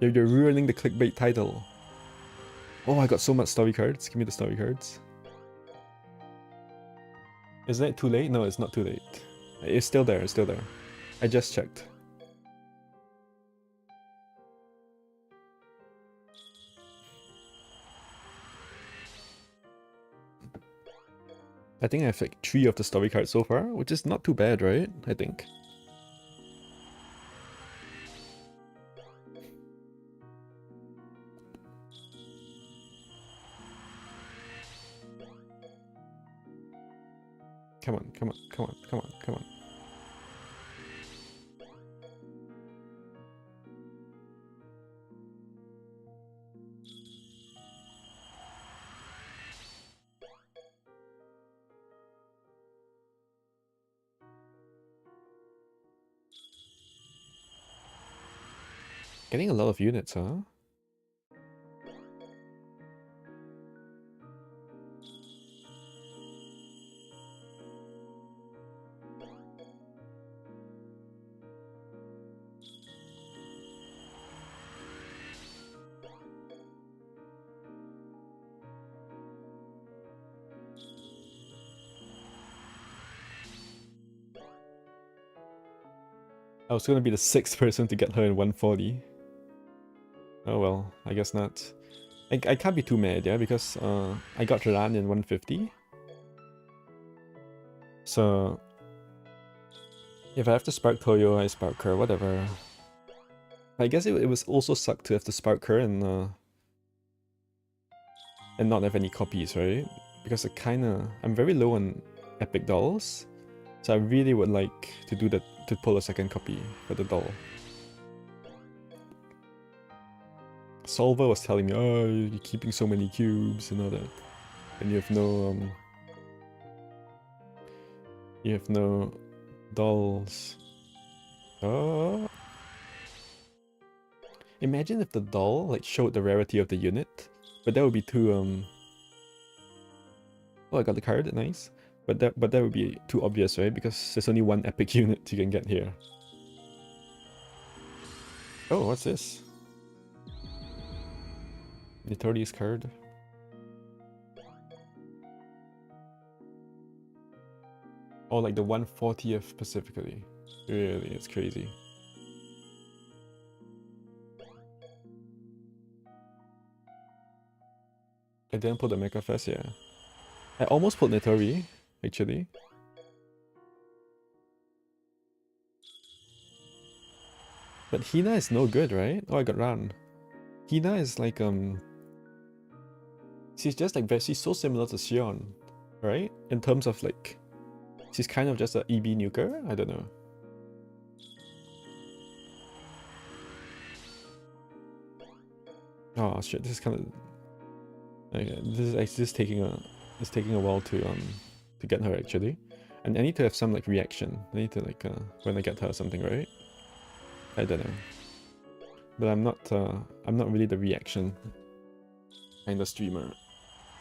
You're ruining the clickbait title. Oh, I got so much story cards. Give me the story cards. Isn't it too late? No, it's not too late. It's still there, it's still there. I just checked. I think I have like 3 of the story cards so far, which is not too bad, right? I think. Come on. Getting a lot of units, huh? I was gonna be the 6th person to get her in 140. Oh well, I guess not. I can't be too mad, yeah, because I got Ran in 150. So if I have to spark Toyo, I spark her, whatever. I guess it was also suck to have to spark her and not have any copies, right? Because I'm very low on epic dolls, so I really would like to do that, to pull a second copy for the doll. Solver was telling me, oh, you're keeping so many cubes and all that, and you have no dolls. Oh. Imagine if the doll like showed the rarity of the unit, but that would be too oh, I got the card, nice. But that would be too obvious, right? Because there's only 1 epic unit you can get here. Oh, what's this? Nitori's card. Oh, like the 140th specifically. Really, it's crazy. I didn't put the Mecha Fest, yeah. I almost put Nitori, actually. But Hina is no good, right? Oh, I got Ran. Hina is like, she's just like, she's so similar to Xion, right? In terms of like, She's kind of just a EB nuker? I don't know. Oh shit, this is kind of... Okay, this is actually just taking a while to get her actually. And I need to have some like reaction. I need to like when I get her something, right? I don't know. But I'm not really the reaction kind of streamer.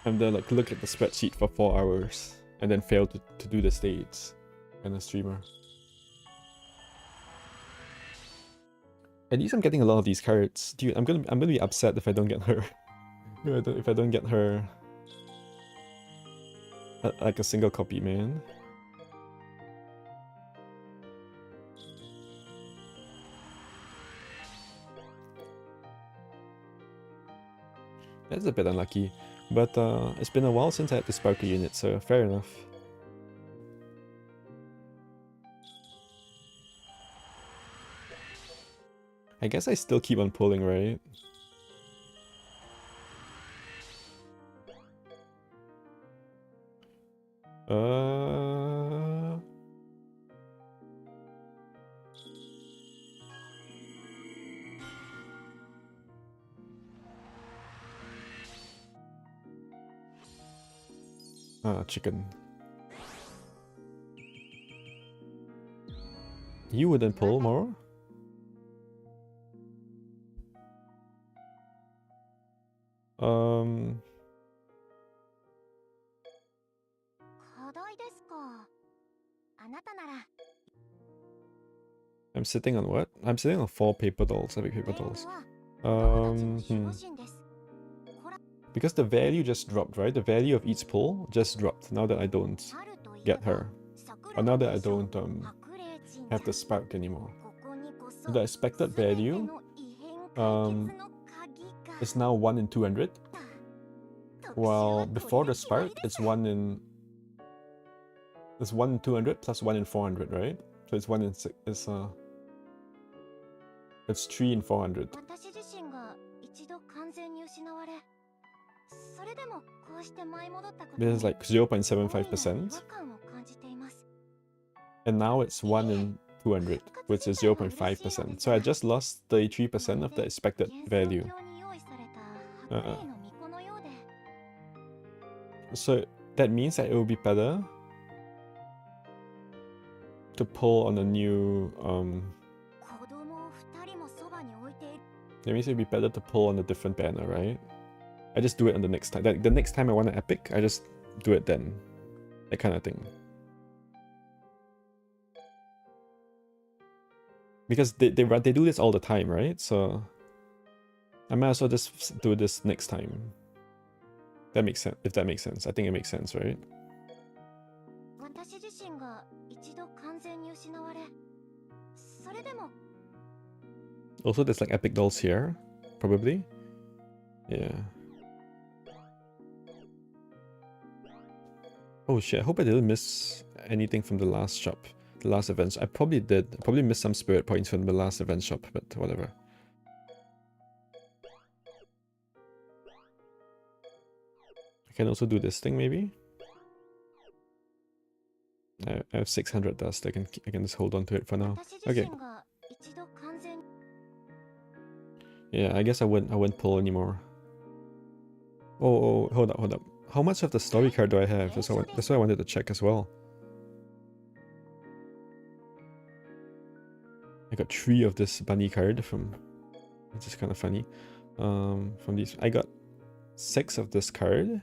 I'm the like look at the spreadsheet for 4 hours and then fail to do the states kind of streamer. At least I'm getting a lot of these cards. Dude, I'm gonna be upset if I don't get her. If I don't get her like a single copy, man. That's a bit unlucky, but it's been a while since I had the Sparkle unit, so fair enough. I guess I still keep on pulling, right? Chicken. You wouldn't pull more? I'm sitting on what? I'm sitting on 4 paper dolls, epic paper dolls. Because the value just dropped, right? The value of each pull just dropped now that I don't get her. Or now that I don't have the spark anymore. So the expected value is now 1 in 200. While before the spark, it's 1 in 200 plus 1 in 400, right? So it's 1 in 6. It's 3 in 400. This is like 0.75%. And now it's 1 in 200, which is 0.5%. So I just lost 33% of the expected value. So that means that it will be better to pull on a new that means it would be better to pull on a different banner, right? I just do it on the next time. The next time I want an epic, I just do it then. That kind of thing. Because they do this all the time, right? So I might as well just do this next time. That makes sense. If that makes sense, I think it makes sense, right? Also, there's like epic dolls here, probably. Yeah. Oh shit! I hope I didn't miss anything from the last shop, the last event. I probably did. I probably missed some spirit points from the last event shop, but whatever. I can also do this thing maybe. I have 600 dust. I can just hold on to it for now. Okay. Yeah, I guess I wouldn't pull anymore. Oh, hold up. How much of the story card do I have? That's what I wanted to check as well. I got 3 of this bunny card from, which is kind of funny. From these, I got 6 of this card.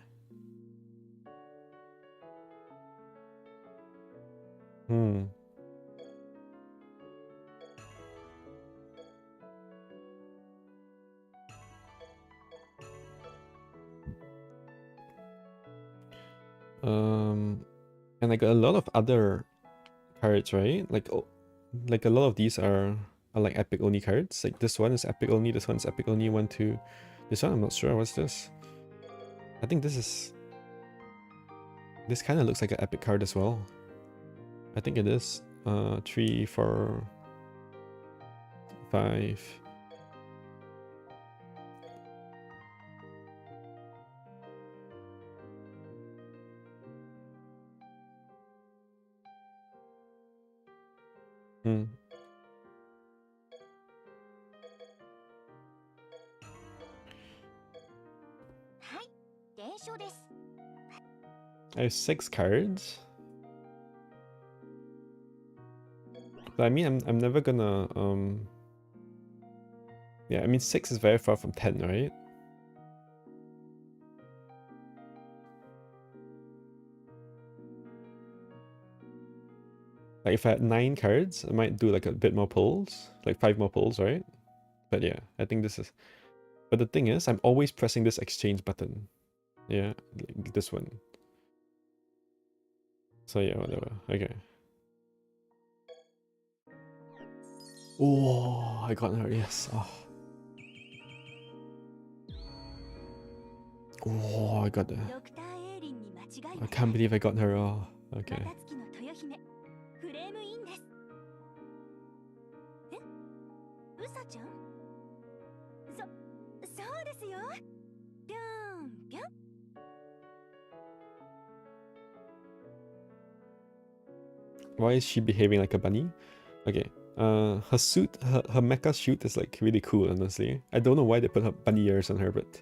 And I got a lot of other cards, right? Like a lot of these are like epic only cards. Like this one is epic only, this one's epic only, 1, 2. This one I'm not sure. What's this? I think this kind of looks like an epic card as well. I think it is. 3, 4, 5. Hmm. I have 6 cards. But I mean, I'm never gonna, yeah, I mean, 6 is very far from 10, right? Like, if I had 9 cards, I might do, like, a bit more pulls. Like, 5 more pulls, right? But yeah, I think this is... But the thing is, I'm always pressing this exchange button. Yeah, like this one. So yeah, whatever. Okay. Oh, I got her, yes. Oh, I got her. I can't believe I got her. Oh, okay. Why is she behaving like a bunny? Okay. Her suit, her mecha suit is like really cool, honestly. I don't know why they put her bunny ears on her, but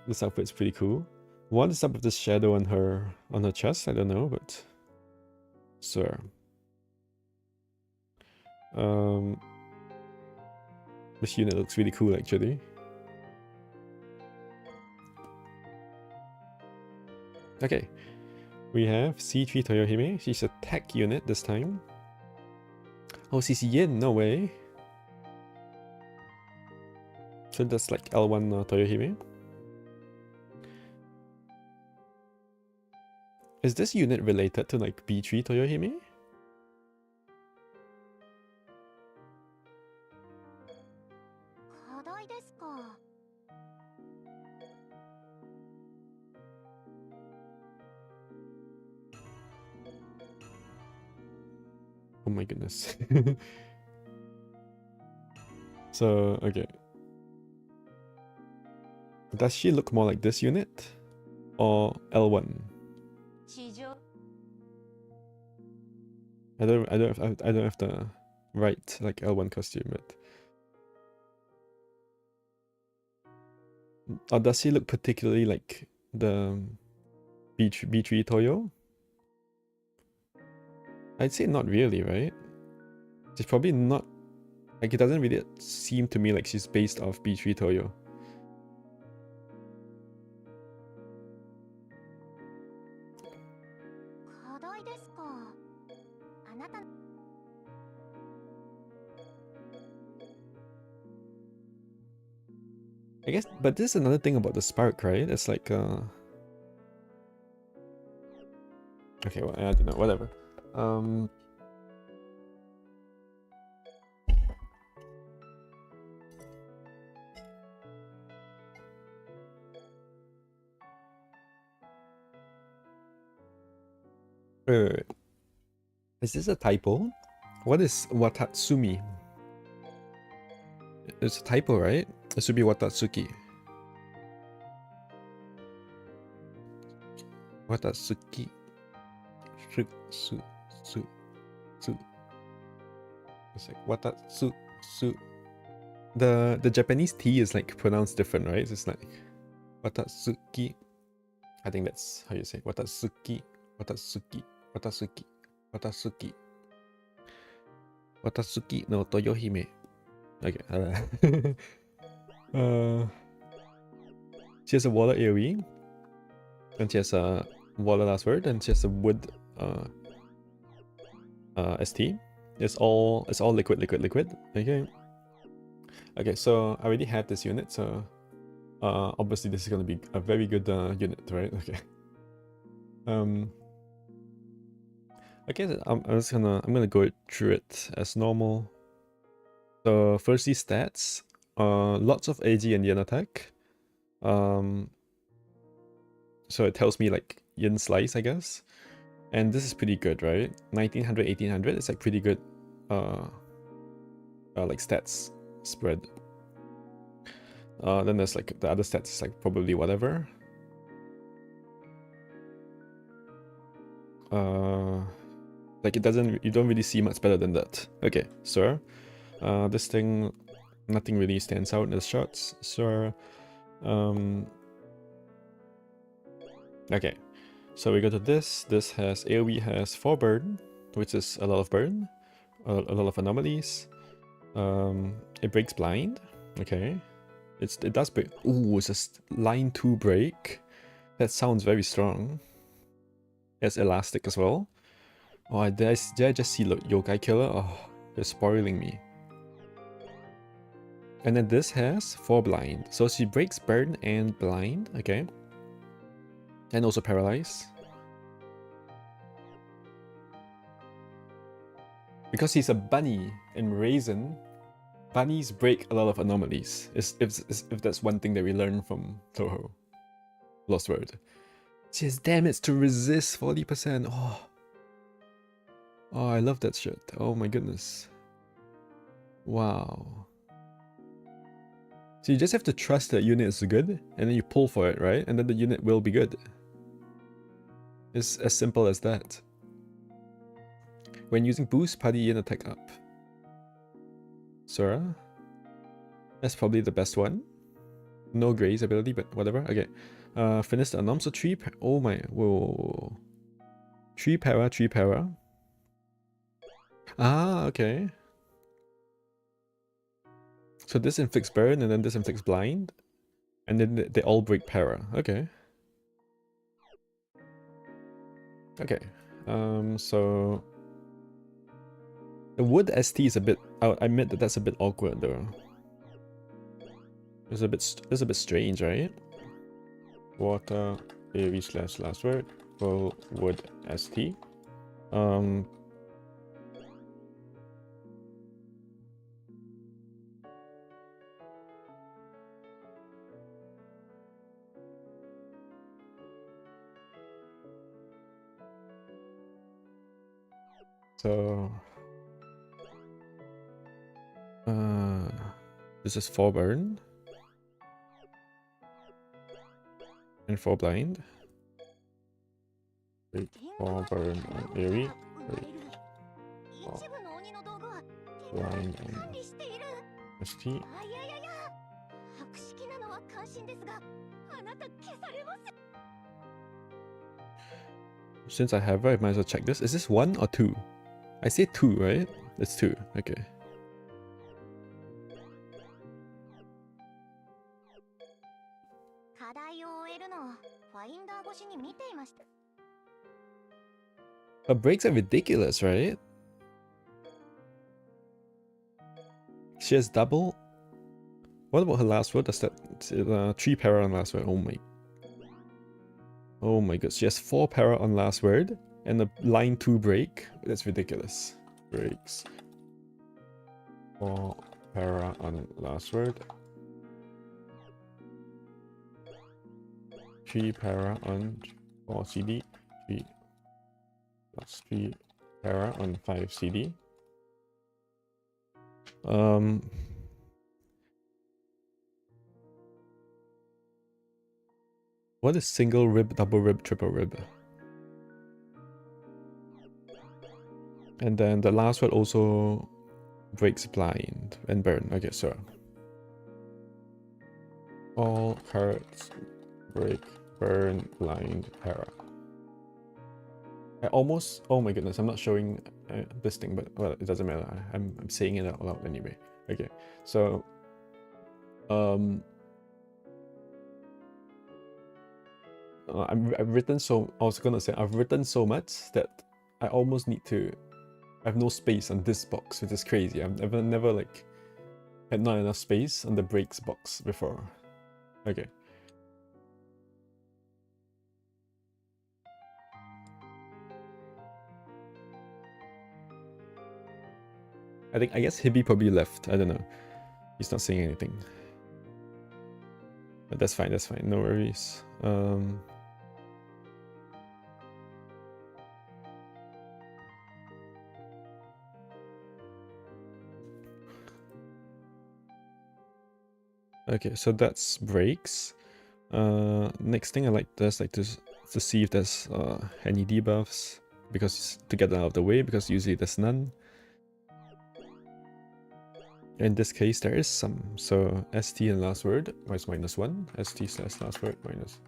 this outfit's pretty cool. What is up with this shadow on her chest? I don't know, but sure. This unit looks really cool actually. Okay. We have C3 Toyo Hime. She's a tech unit this time. Oh, CC Yin, no way. So that's like L1 Toyo Hime. Is this unit related to like B3 Toyo Hime? Oh my goodness. So, okay. Does she look more like this unit? Or L1? I don't have the right like L1 costume, but or does she look particularly like the B3 Toyo? I'd say not really, right? She's probably not, like, it doesn't really seem to me like she's based off B3 Toyo. I guess, but this is another thing about the spark, right? It's like, okay, well, I don't know, whatever. Wait. Is this a typo? What is Watatsumi? It's a typo, right? It should be Watatsuki. Watatsuki. Su. It's like Watatsu. The Japanese T is like pronounced different, right? It's like Watatsuki. I think that's how you say it. Watatsuki. Watatsuki no Toyohime. Okay. She has a water AoE. And she has a water last word, and she has a wood ST. It's all liquid. Okay, so I already have this unit, so obviously this is gonna be a very good unit, right? Okay. Okay, I'm gonna go through it as normal. So firstly, stats. Lots of AG and Yen attack. So it tells me like Yen slice, I guess. And this is pretty good, right? 1900, 1800 is like pretty good like stats spread. Then there's like the other stats, like probably whatever. Like it doesn't, you don't really see much better than that. Okay, sir. This thing, nothing really stands out in the shots, sir. Okay, so we go to this. This has AoE has 4 burn, which is a lot of burn, a lot of anomalies. It breaks blind. Okay, it does break. Ooh, it's just line 2 break. That sounds very strong. It's elastic as well. Oh, did I just see Yokai Killer? Oh, they're spoiling me. And then this has 4 blind. So she breaks burn and blind. Okay. And also paralyze. Because he's a bunny and raisin, bunnies break a lot of anomalies. If that's one thing that we learn from Touhou. Lost Word. She has damage to resist 40%. Oh. Oh, I love that shit. Oh my goodness. Wow. So you just have to trust that unit is good, and then you pull for it, right? And then the unit will be good. It's as simple as that. When using boost, party and attack up. Sora. That's probably the best one. No Graze ability, but whatever. Okay. Finish the Anom. So 3 oh my, whoa. 3 para, 3 para. Ah, okay. So this inflicts burn, and then this inflicts blind. And then they all break para. Okay. Okay. So the wood ST is a bit, I admit that that's a bit awkward though. It's a bit strange, right? Water AV / last word full wood ST. So this is 4 burn and 4 blind. Wait, 4 burn on AoE. Wait, 4 blind on ST. Since I have it, I might as well check this. Is this 1 or 2? I say 2, right? It's 2. Okay. Her breaks are ridiculous, right? She has double. What about her last word? Does that 3 para on last word? Oh my god. She has 4 para on last word and a line 2 break. That's ridiculous. Breaks. 4 para on last word. 3 para on 4 CD. 3 plus 3 para on 5 CD. What is single rib, double rib, triple rib? And then the last word also breaks blind and burn. Okay, so all cards break, burn, blind, para. I almost, oh my goodness, I'm not showing this thing, but well, it doesn't matter. I'm saying it out loud anyway. Okay, so I've written so, I was gonna say, I've written so much that I almost need to, I have no space on this box, which is crazy. I've never like, had not enough space on the breaks box before. Okay. I guess Hibby probably left, I don't know. He's not saying anything. But that's fine, no worries. Okay, so that's breaks. Next thing I like to see if there's any debuffs. because to get them out of the way, because usually there's none. In this case, there is some. So st and last word is -1. St slash last word minus.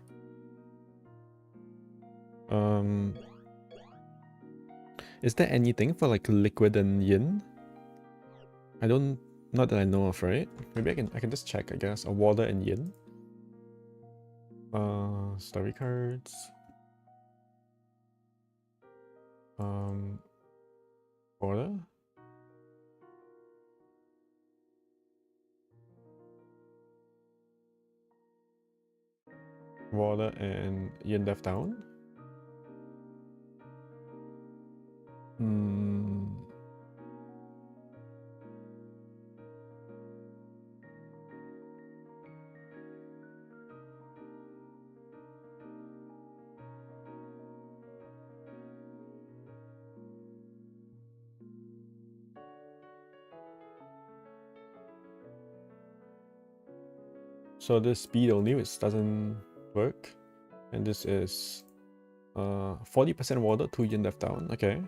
Is there anything for like liquid and yin? I don't, not that I know of, right? Maybe I can just check, I guess. A water and yin. Story cards. Water. Water and yin left down. So this speed only, which doesn't work. And this is 40% water, 2 yin left down. Okay.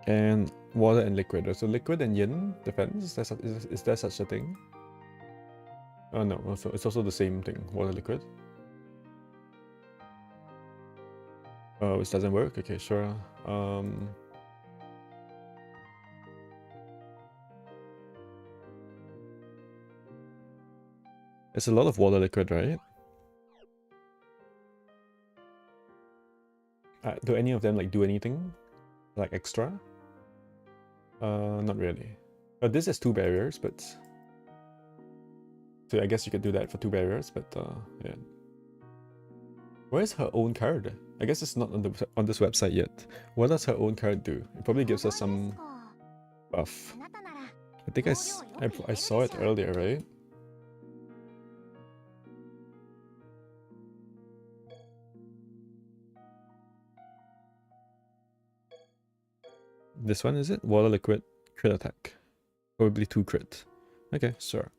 And water and liquid. So liquid and yin defense. Is there such a thing? Oh no, also it's also the same thing. Water, liquid. Oh, which doesn't work. Okay, sure. It's a lot of water, liquid, right? Do any of them like do anything like extra? Not really. This has 2 barriers, but so I guess you could do that for 2 barriers, but yeah. Where's her own card? I guess it's not on this website yet. What does her own card do? It probably gives us some buff. I think I saw it earlier, right? This one, is it? Water, liquid, crit attack. Probably 2 crit. Okay, sure.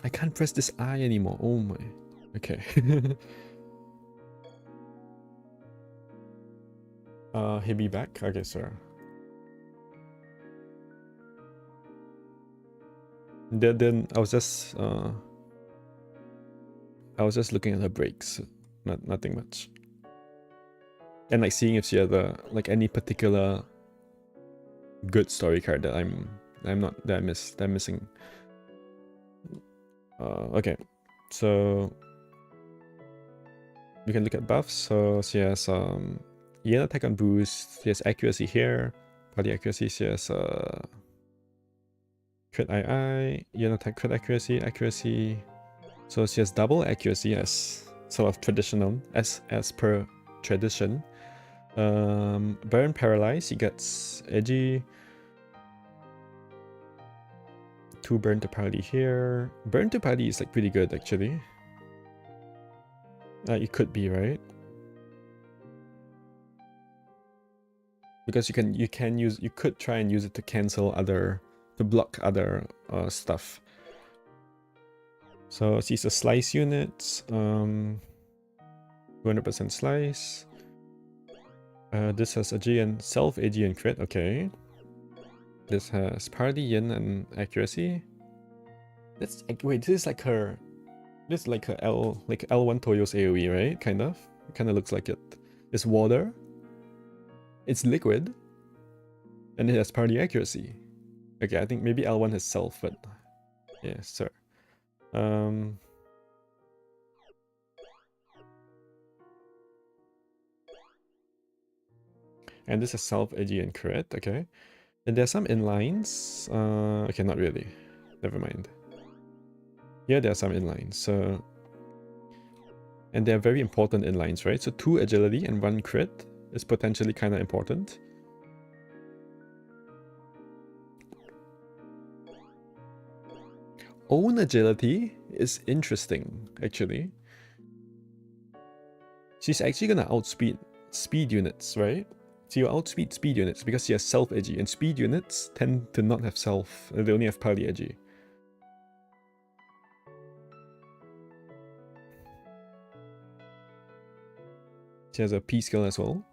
I can't press this I anymore. Oh my. Okay. Hit me back. Okay, sir. Then I was just looking at her breaks. Nothing much. And like seeing if she had like any particular good story card that I'm missing. Okay, so we can look at buffs. So she has yin attack on boost. She has accuracy here. Party accuracy. She has crit II. Yin attack, crit accuracy. So she has double accuracy as sort of traditional, as per tradition. Burn, paralyze. He gets edgy. 2 burn to party here. Burn to party is like pretty good actually. It could be, right? Because you could try and use it to cancel to block other stuff. So she's a slice unit. 200% slice. This has AG and self AG and crit. Okay. This has party, yin, and accuracy. Wait, this is like her. This is like her L1 Toyo's AoE, right? Kind of. It kind of looks like it. It's water. It's liquid. And it has party accuracy. Okay, I think maybe L1 has self, but yeah, sir. And this is self, AG, and crit. Okay. And there's some inlines. Okay, not really. Never mind. Here there are some inlines. So, and they're very important inlines, right? So 2 agility and 1 crit is potentially kind of important. Own agility is interesting, actually. she's actually gonna outspeed speed units, right? So you outspeed speed units because she has self edgy, and speed units tend to not have self, they only have party edgy. She has a P skill as well,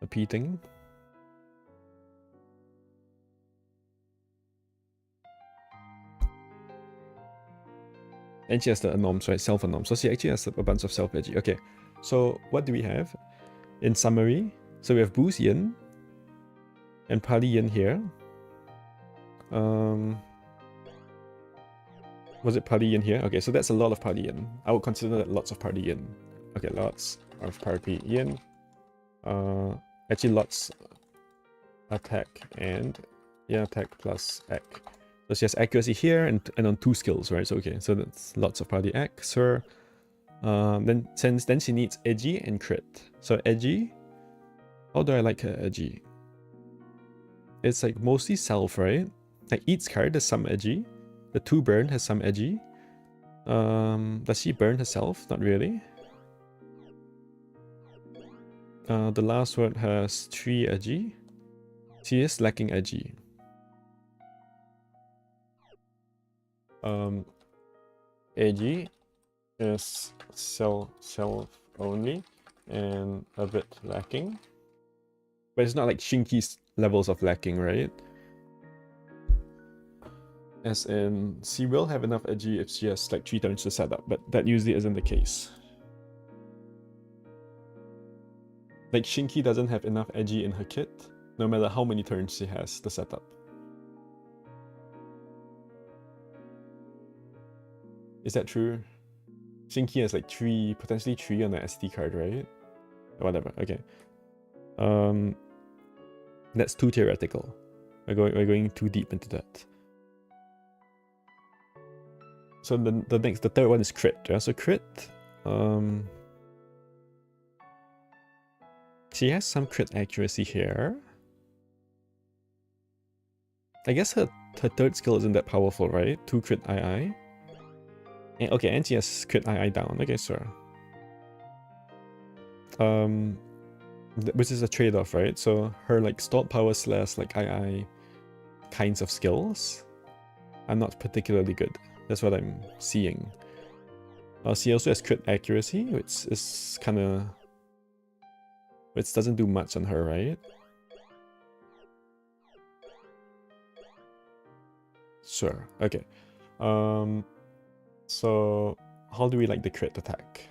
a P thing. And she has the anoms, right? Self anoms. So she actually has a bunch of self edgy. Okay, so what do we have? In summary, so we have boost yin and party yin here. Was it party yin here? Okay, so that's a lot of party yin. I would consider that lots of party yin. Okay, lots of party yin. Actually lots attack and yeah, attack plus act. So she has accuracy here and on 2 skills, right? So okay, so that's lots of party act, sir. Then she needs edgy and crit. So edgy, how do I like her edgy? It's like mostly self, right? Like each card has some edgy. The 2 burn has some edgy. Does she burn herself? Not really. The last word has 3 edgy. She is lacking edgy. Edgy is self only and a bit lacking. But it's not like Shinki's levels of lacking, right? As in, she will have enough edgy if she has like 3 turns to set up, but that usually isn't the case. Like Shinki doesn't have enough edgy in her kit, no matter how many turns she has to set up. Is that true? Shinki has like 3, potentially 3 on the SD card, right? Whatever, okay. That's too theoretical. We're going too deep into that. So the third one is crit, yeah? So crit, she has some crit accuracy here. I guess her third skill isn't that powerful, right? 2 crit II. And, okay, and she has crit II down. Okay, sure. Which is a trade-off, right? So her like stalled power slash like II kinds of skills are not particularly good. That's what I'm seeing. She also has crit accuracy, which is kind of... which doesn't do much on her, right? Sure, okay. So how do we like the crit attack?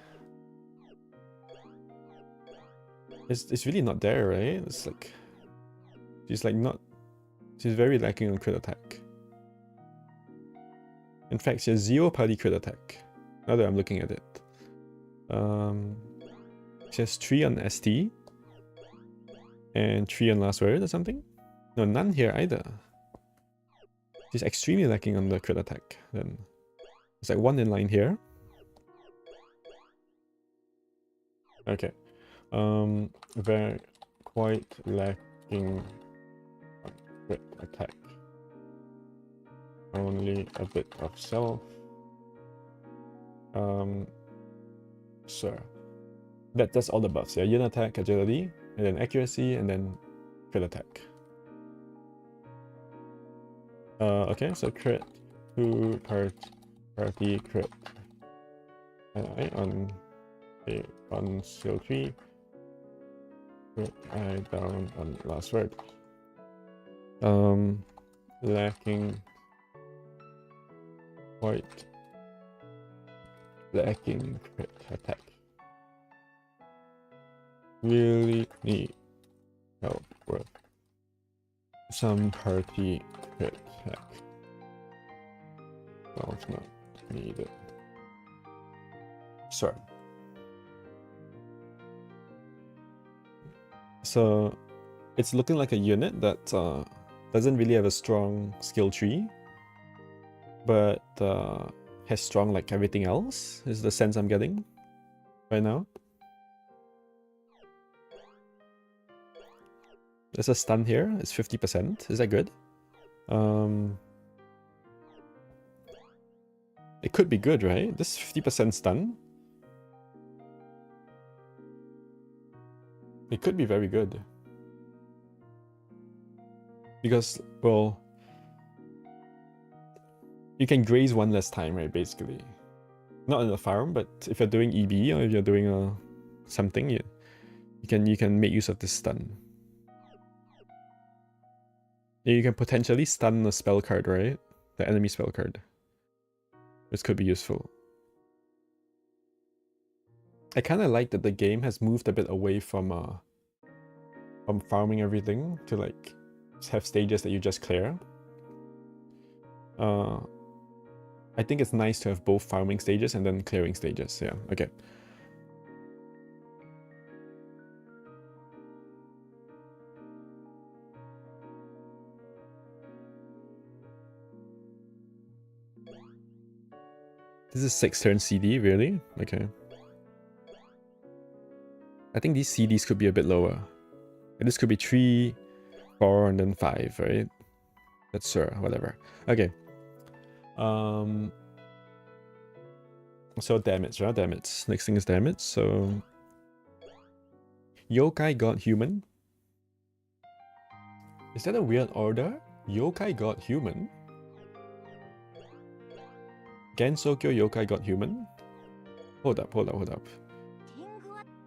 It's really not there, right? It's like... she's like not... she's very lacking on crit attack. In fact, she has 0 party crit attack. Now that I'm looking at it. She has 3 on ST. And 3 on last word or something? No, none here either. She's extremely lacking on the crit attack. Then it's like 1 in line here. Okay. They're quite lacking on crit attack. Only a bit of self. Sure. That's all the buffs. Yeah, yin attack, agility, and then accuracy, and then crit attack. Okay, so crit 2 party crit. On skill 3. Crit I down on last word. Lacking quite lacking crit attack. Really need help with some party crit attack. Well, it's not needed. Sure. So it's looking like a unit that doesn't really have a strong skill tree, but has strong like everything else, is the sense I'm getting right now. There's a stun here, it's 50%. Is that good? It could be good, right? This 50% stun. It could be very good. Because, well, you can graze one less time, right, basically. Not in the farm, but if you're doing EB or if you're doing something, you can make use of this stun. Yeah, you can potentially stun a spell card, right? The enemy spell card. This could be useful. I kind of like that the game has moved a bit away from farming everything to like have stages that you just clear. I think it's nice to have both farming stages and then clearing stages. Yeah, okay. This is 6 turn CD, really? Okay. I think these CDs could be a bit lower. This could be 3, 4, and then 5, right? That's sure, whatever. Okay. So damage, right? Damage. Next thing is damage. So Yokai God Human. Is that a weird order? Yokai God Human? Gensokyo Yokai God Human? Hold up.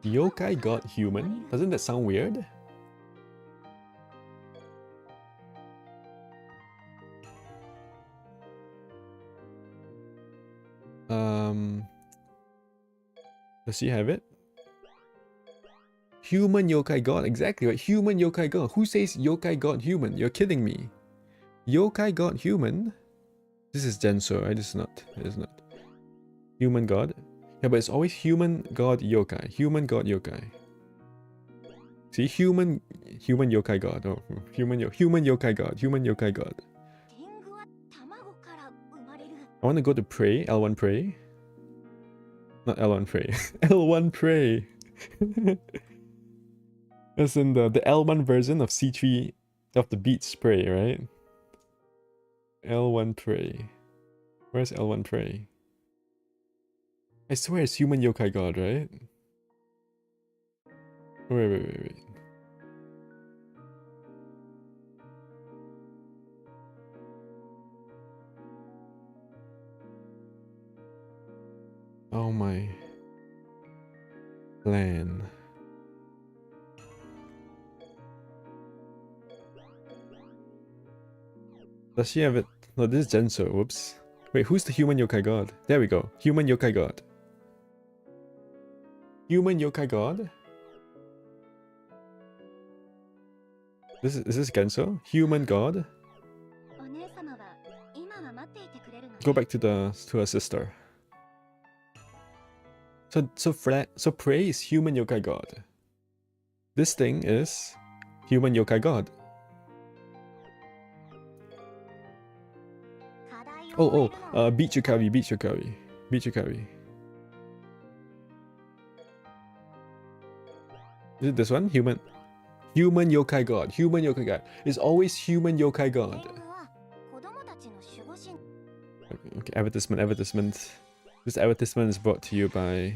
Yokai God Human? Doesn't that sound weird? Does she have it? Human Yokai God, exactly right. Human Yokai God. Who says Yokai God Human? You're kidding me. Yokai God Human? This is Genso, right? It is not. Human God. Yeah, but it's always Human God Yokai. Human God Yokai. See, Human Yokai God. Oh, Human Yokai God. Human Yokai God. I want to go to Prey. L1 Prey. Not L1 Prey. L1 Prey. As in the L1 version of C3 of the Beat Spray, right? L1 Prey. Where's L1 Prey? I swear it's Human Yokai God, right? Wait. Oh my plan. Does she have it? No, this is Genso. Whoops. Wait, who's the Human Yokai God? There we go. Human Yokai God. Human Yokai God? Is this Genso? Human God? Go back to her sister. So Prey is Human Yokai God. This thing is Human Yokai God. Beat Yukari. Is it this one? Human Yokai God. It's always Human Yokai God. Okay, advertisement. This advertisement is brought to you by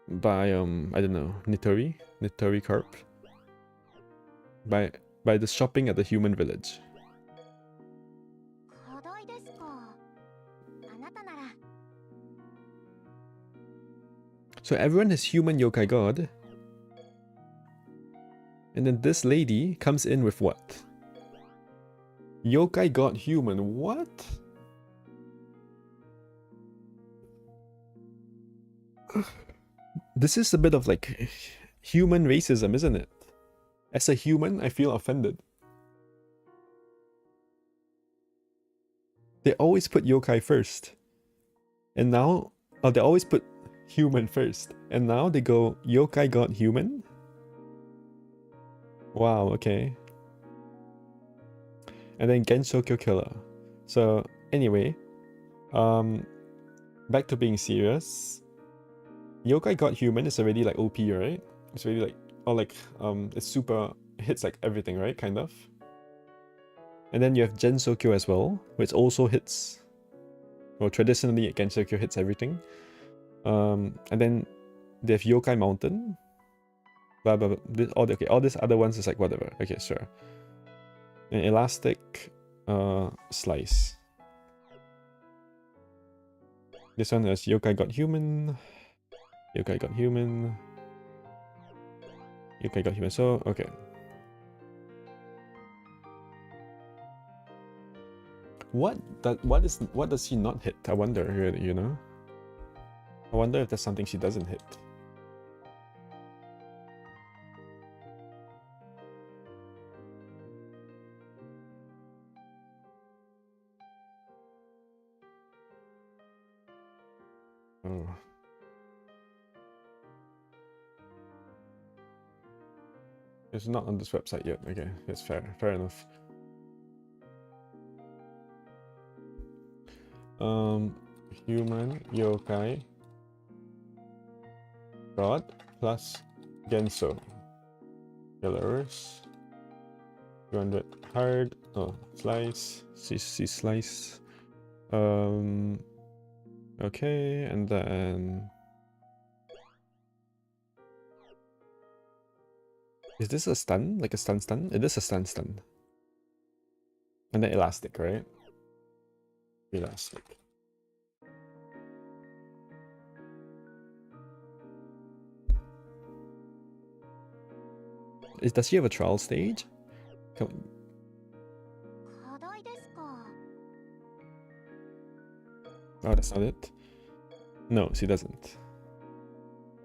I don't know, Nitori Corp. By the shopping at the Human Village. So everyone has Human Yokai God. And then this lady comes in with what? Yokai God Human. What? This is a bit of like human racism, isn't it? As a human, I feel offended. They always put yokai first. And now, they always put human first. And now they go, yokai God Human? Wow, okay. And then Gensokyo Killer. So, anyway. Back to being serious. Yokai God Human is already like OP, right? It's already like, it's super, hits like everything, right? Kind of. And then you have Gensokyo as well, which also hits. Well, traditionally, Gensokyo hits everything. And then They have Yokai Mountain. Blah, blah, blah. All these other ones is like whatever. Okay, sure. An elastic slice. This one is Yokai got human. Yokai got human. Yokai got human. So, okay. What does she not hit? I wonder, really, you know? I wonder if there's something she doesn't hit. Oh. It's not on this website yet. Okay, that's fair. Fair enough. Human yokai god plus Genso. Killers. 200 hard. Oh, slice. CC slice. Okay, and then is this a stun? Like a stun? It is a stun. And then elastic, right? Elastic. Does she have a trial stage? Oh, that's not it? No, she doesn't.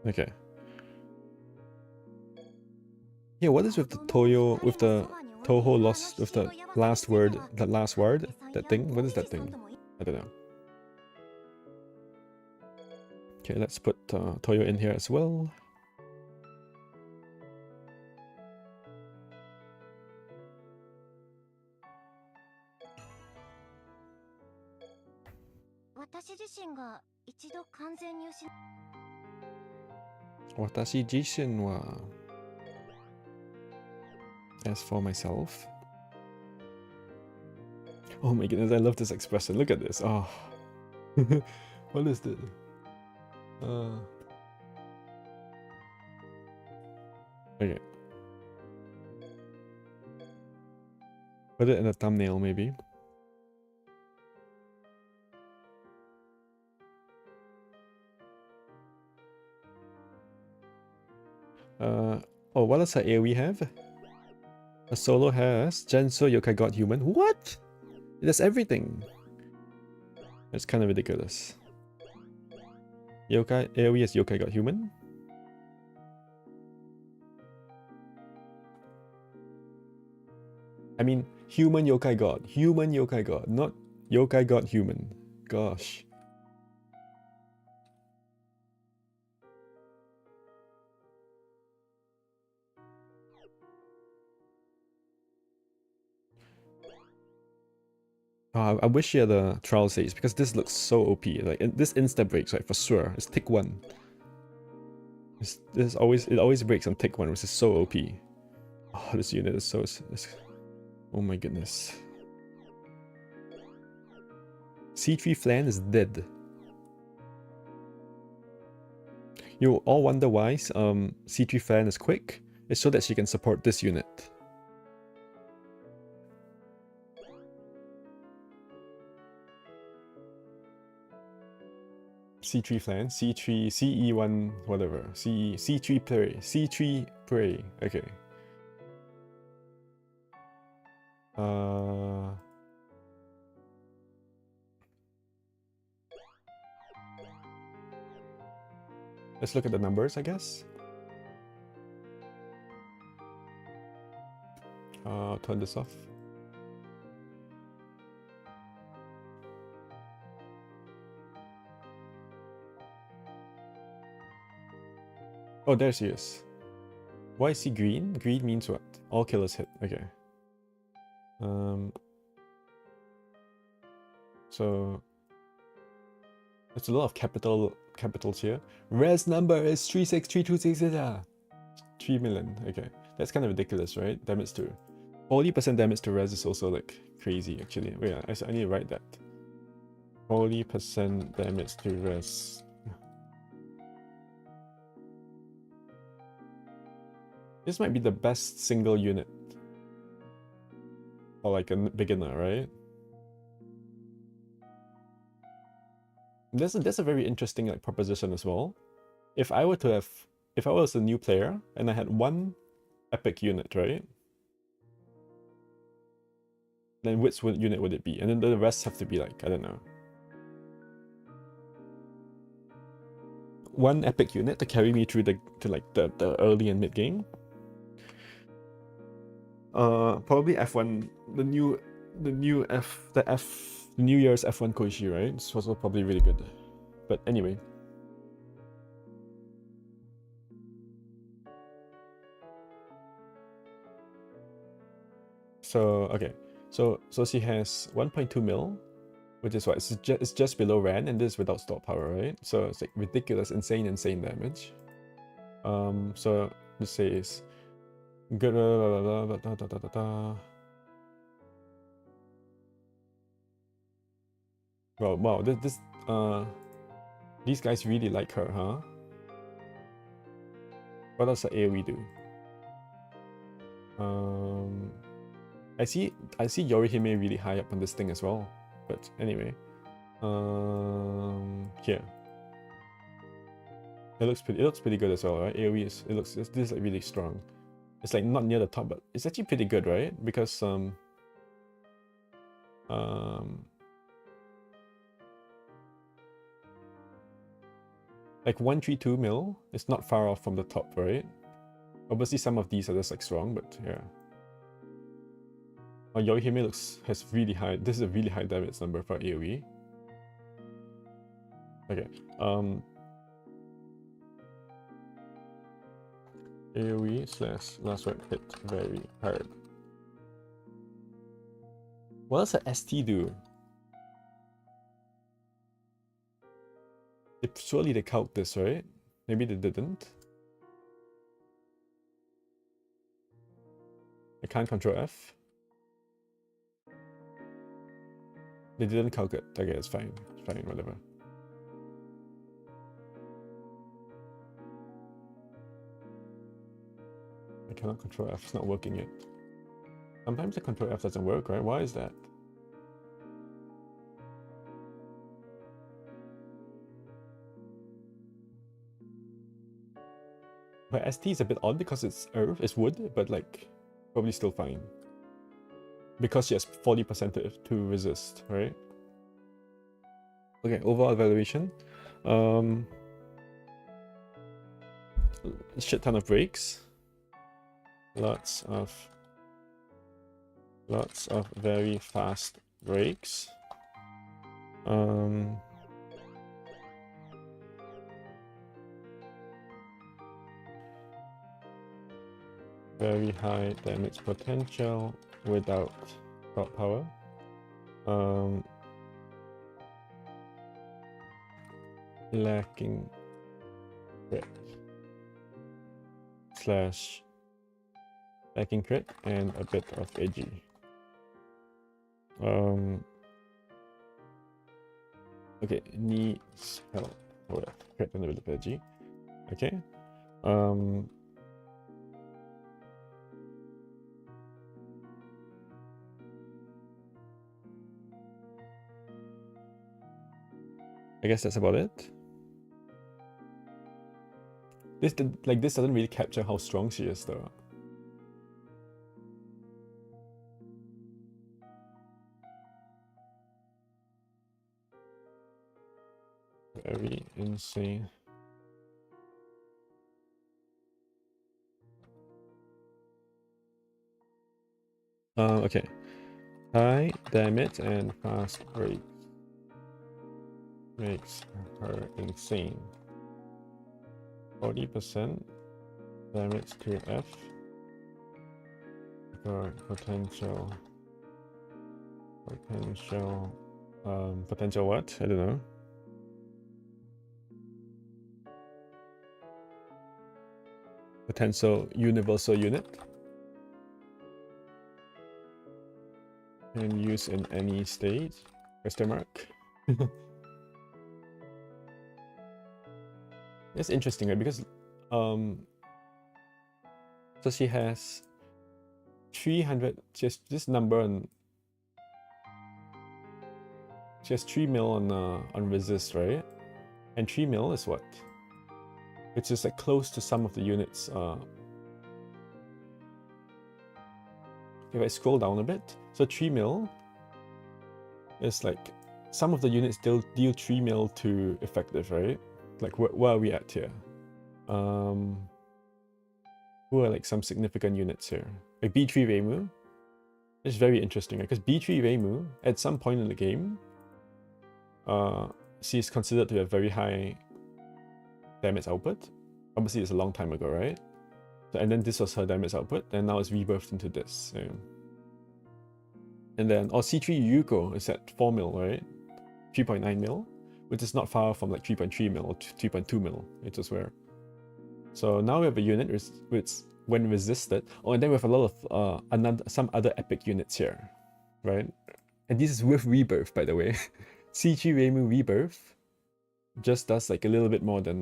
Okay. Yeah, what is with the Toyo, with the Touhou lost, with the last word, that thing? What is that thing? I don't know. Okay, let's put Toyo in here as well. Watashi jishin wa. As for myself. Oh my goodness, I love this expression. Look at this. Oh. What is this? Okay. Put it in a thumbnail, maybe. Oh, what does her AoE have? A solo has Genso Yokai God Human. What? It has everything. That's kind of ridiculous. Yokai AoE is Yokai God Human. I mean, human Yokai God. Human Yokai God, not Yokai God Human. Gosh. Oh, I wish she had a trial stage because this looks so OP. Like this insta breaks, right? For sure. It's tick 1. It always breaks on tick 1, which is so OP. Oh, this unit is so. Oh my goodness. C3 Flan is dead. You all wonder why C3 Flan is quick. It's so that she can support this unit. C3 Flan, C3, CE1, whatever. C3 Prey, C3 Prey. Okay. Let's look at the numbers, I guess. Turn this off. Oh, there she is. Why is he green? Green means what? All killers hit. Okay. So there's a lot of capitals here. Res number is 36326. 3 million. Okay. That's kind of ridiculous, right? Damage to 40% damage to res is also like crazy actually. Wait, I need to write that. 40% damage to res. This might be the best single unit for like a beginner, right? That's a very interesting like proposition as well. If I was a new player and I had one epic unit, right? Then which unit would it be? And then the rest have to be like, I don't know, one epic unit to carry me through the early and mid game. Probably F1, the New Year's F1 Koishi, right? This was probably really good. But anyway. So okay. So she has 1.2 mil, which is what? It's just below Ran, and this is without stock power, right? So it's like ridiculous, insane damage. So this says good. Well, wow, these guys really like her, huh? What does the AoE do? I see Yorihime really high up on this thing as well. But anyway, here. It looks pretty good as well, right? AoE this is like really strong. It's like not near the top, but it's actually pretty good, right? Because like 132 mil, it's not far off from the top, right? Obviously some of these are just like strong, but yeah. Yorihime has really high, this is a really high damage number for AoE. Okay, AoE / last word hit very hard. What does a ST do? Surely they calc this, right? Maybe they didn't. I can't control F. They didn't calc it. Okay, it's fine. It's fine, whatever. I cannot control F. It's not working yet. Sometimes the control F doesn't work, right? Why is that? My ST is a bit odd because it's earth, it's wood, but like probably still fine. Because she has 40% to resist, right? Okay, overall evaluation. Shit ton of breaks. Lots of very fast breaks. Very high damage potential without god power. Lacking crit / lacking crit and a bit of AG. Okay, needs help with crit and a bit of AG. Okay. I guess that's about it. This doesn't really capture how strong she is though. Very insane. Okay. High damage and fast break makes her insane. 40% damage to F. For potential what? I don't know. Potential universal unit. Can use in any stage? Question mark. It's interesting, right? Because So she has 300, she has this number on, she has 3 mil on resist, right? And 3 mil is what? Which is like close to some of the units. If I scroll down a bit, so 3 mil is like some of the units deal 3 mil to effective, right? Like where are we at here? Who are like some significant units here? Like B3 Reimu. It's very interesting, right? Because B3 Reimu, at some point in the game, she is considered to have very high damage output. Obviously, it's a long time ago, right? So, and then this was her damage output, and now it's rebirthed into this. Yeah. And then, C3 Yuko is at 4 mil, right? 3.9 mil, which is not far from like 3.3 mil or 3.2 mil, which is where. So now we have a unit which, when resisted, and then we have a lot of some other epic units here, right? And this is with rebirth, by the way. C3 Reimu rebirth just does like a little bit more than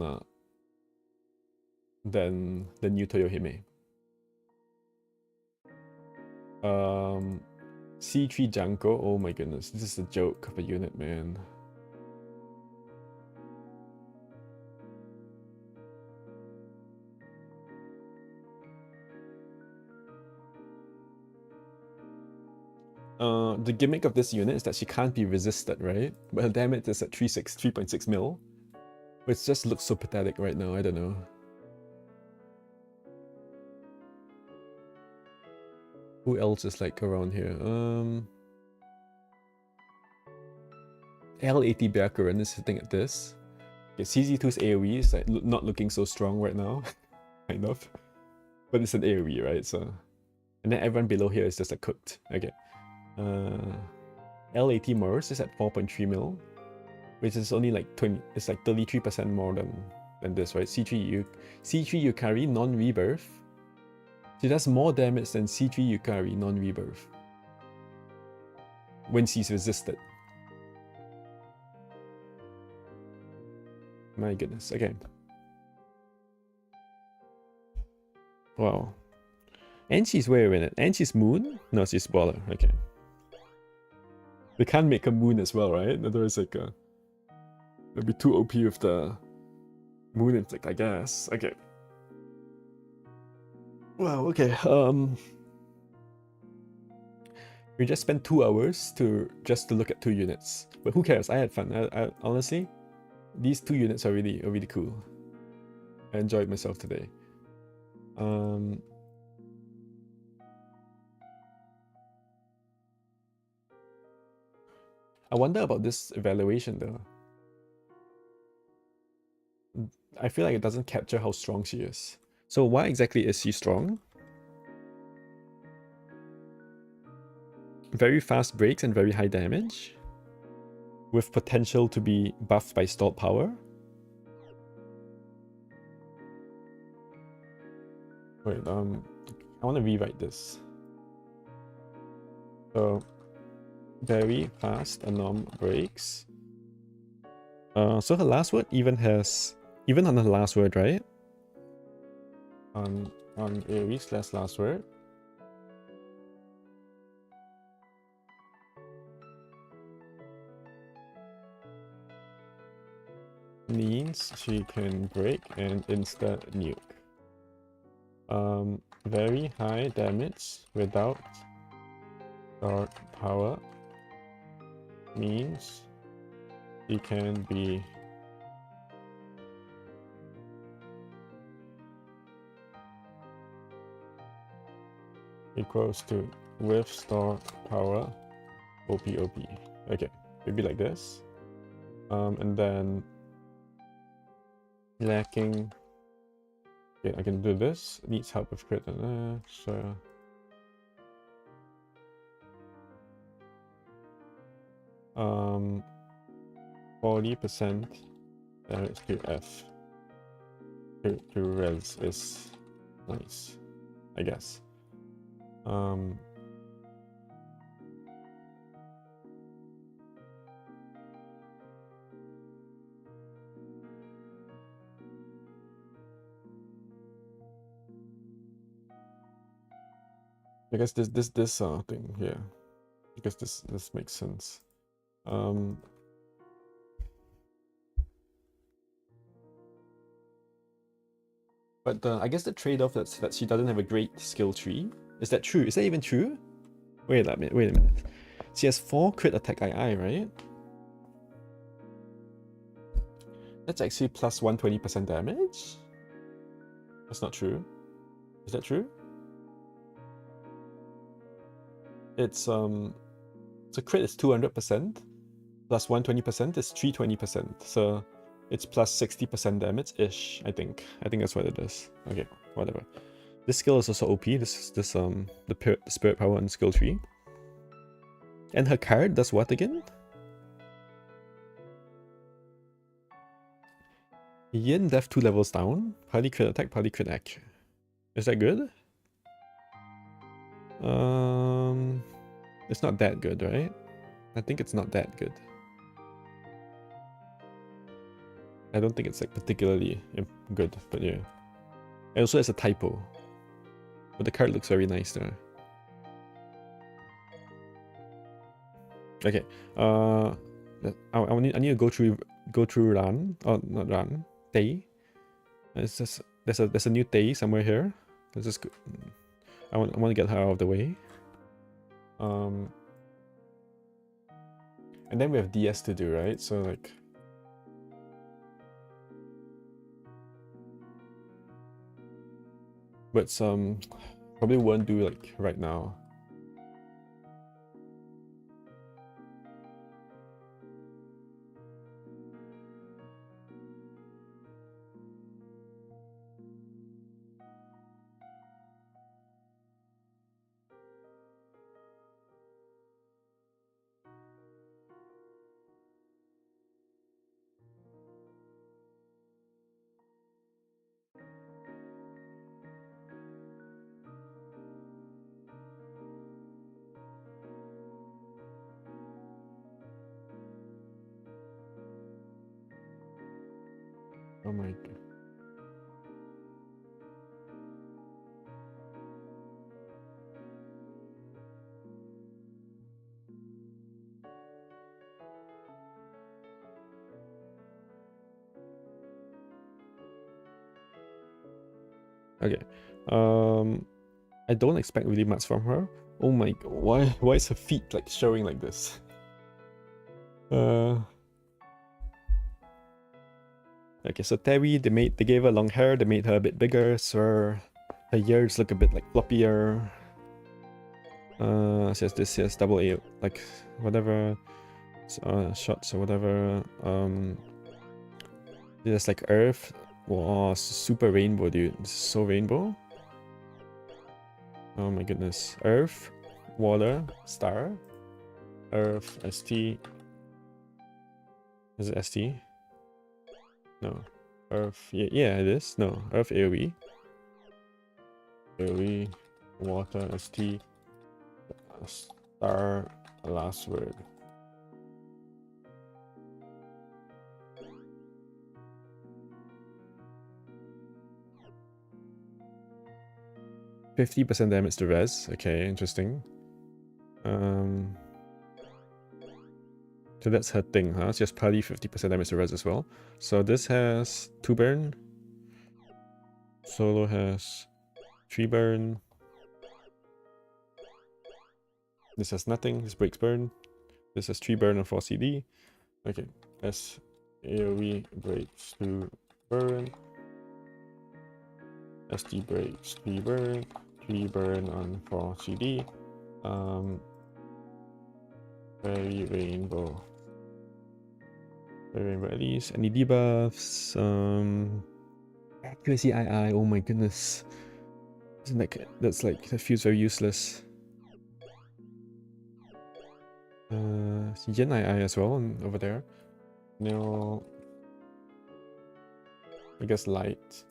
the new Toyohime. C3 Janko, oh my goodness, this is a joke of a unit, man. The gimmick of this unit is that she can't be resisted, right? But her damage is at 3.6 mil, which just looks so pathetic right now, I don't know. Who else is like around here? L80 Byakuren is sitting at this. Okay, CZ2's AoE is like not looking so strong right now, kind of. But it's an AoE, right? So, and then everyone below here is just like cooked. Okay. L80 Morris is at 4.3 mil, which is only like 20. It's like 33% more than this, right? C3 Yukari non-rebirth. She does more damage than C3 Yukari non-rebirth when she's resisted. My goodness. Okay. Wow. And she's where in it? And she's Moon? No, she's Baller. Okay. They can't make a Moon as well, right? Otherwise, like, it'll be too OP with the Moon inflict, I guess. Okay. Wow, okay. We just spent 2 hours just to look at 2 units. But who cares? I had fun. I honestly, these 2 units are really cool. I enjoyed myself today. I wonder about this evaluation though. I feel like it doesn't capture how strong she is. So why exactly is she strong? Very fast breaks and very high damage, with potential to be buffed by stalled power. Wait, I want to rewrite this. So, very fast anom breaks. So her last word even on her last word, right? On Aries last word. Means she can break and insta nuke. Very high damage without stalled power means she can be equals to with stalled power OP. Okay, maybe like this. And then lacking. Okay, I can do this. Needs help with crit. So 40% damage to F to res is nice, I guess. I guess this thing here. I guess this makes sense. But I guess the trade-off that's that she doesn't have a great skill tree. Is that true? Is that even true? Wait a minute. Wait a minute. She has 4 crit attack II, right? That's actually plus 120% damage. That's not true. Is that true? It's so crit is 200%, plus 120% is 320%. So it's plus 60% damage-ish, I think. I think that's what it is. Okay, whatever. This skill is also OP. This the spirit power and skill tree. And her card does what again? Yin def 2 levels down. Partly crit attack, partly crit act. Is that good? It's not that good, right? I think it's not that good. I don't think it's like particularly good, but yeah. It also has a typo. But the card looks very nice there. Okay. I need to go through Ran. Oh, not Ran. Tay. It's just there's a new Tay somewhere here. Let's just go. I want to get her out of the way. And then we have DS to do, right? So like, but probably won't do like right now. Oh my god. Okay. I don't expect really much from her. Oh my god, why is her feet like showing like this? Okay, so Terry, they gave her long hair, they made her a bit bigger, so her ears look a bit like floppier. She has this, yes, double A, like whatever shots or whatever. There's like Earth. Wow, super rainbow, dude. This is so rainbow. Oh my goodness. Earth, water, star, Earth, ST. Is it ST? No. Earth, yeah, it is. No, Earth AoE. AoE, water, ST, star, last word. 50% damage to res. Okay, interesting. So that's her thing, huh? She has probably 50% damage to res as well. So this has 2 burn. Solo has 3 burn. This has nothing. This breaks burn. This has 3 burn and 4 CD. Okay, that's AoE breaks 2 burn. SD breaks 3 burn. 3 burn on 4 CD. Very rainbow. Very rainbow at least. Any debuffs? Accuracy II. Oh my goodness. Isn't that feels very useless. Yen II as well over there. No. I guess light.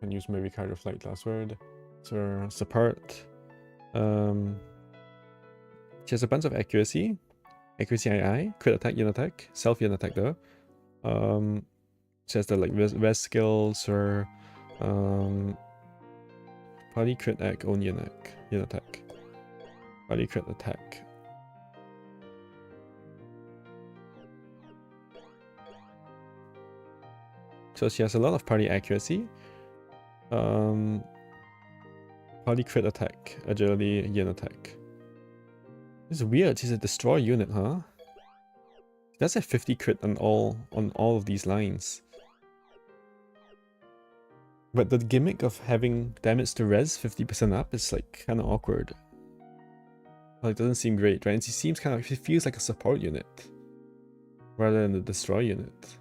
Can use maybe card of light last word. So support. She has a bunch of accuracy. Accuracy II, crit attack, yin attack, self yin attack though. She has the like res skills or Party crit attack, only an attack. Party crit attack. So she has a lot of party accuracy. Party crit attack, agility, yin attack. This is weird. She's a destroy unit, huh? She does have 50 crit on all of these lines. But the gimmick of having damage to res 50% up is like kind of awkward. Like, it doesn't seem great, right? And she seems kind of, she feels like a support unit rather than a destroy unit.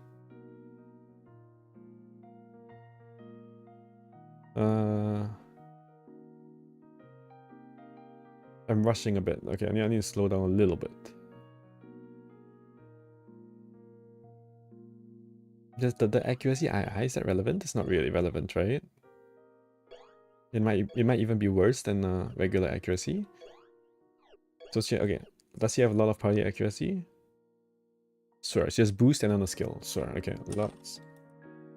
I'm rushing a bit. Okay, I need to slow down a little bit. Just the accuracy II, is that relevant? It's not really relevant, right? It might even be worse than regular accuracy. So she, okay, does she have a lot of party accuracy? Sure, she has boost and on a skill. Sure, okay, lots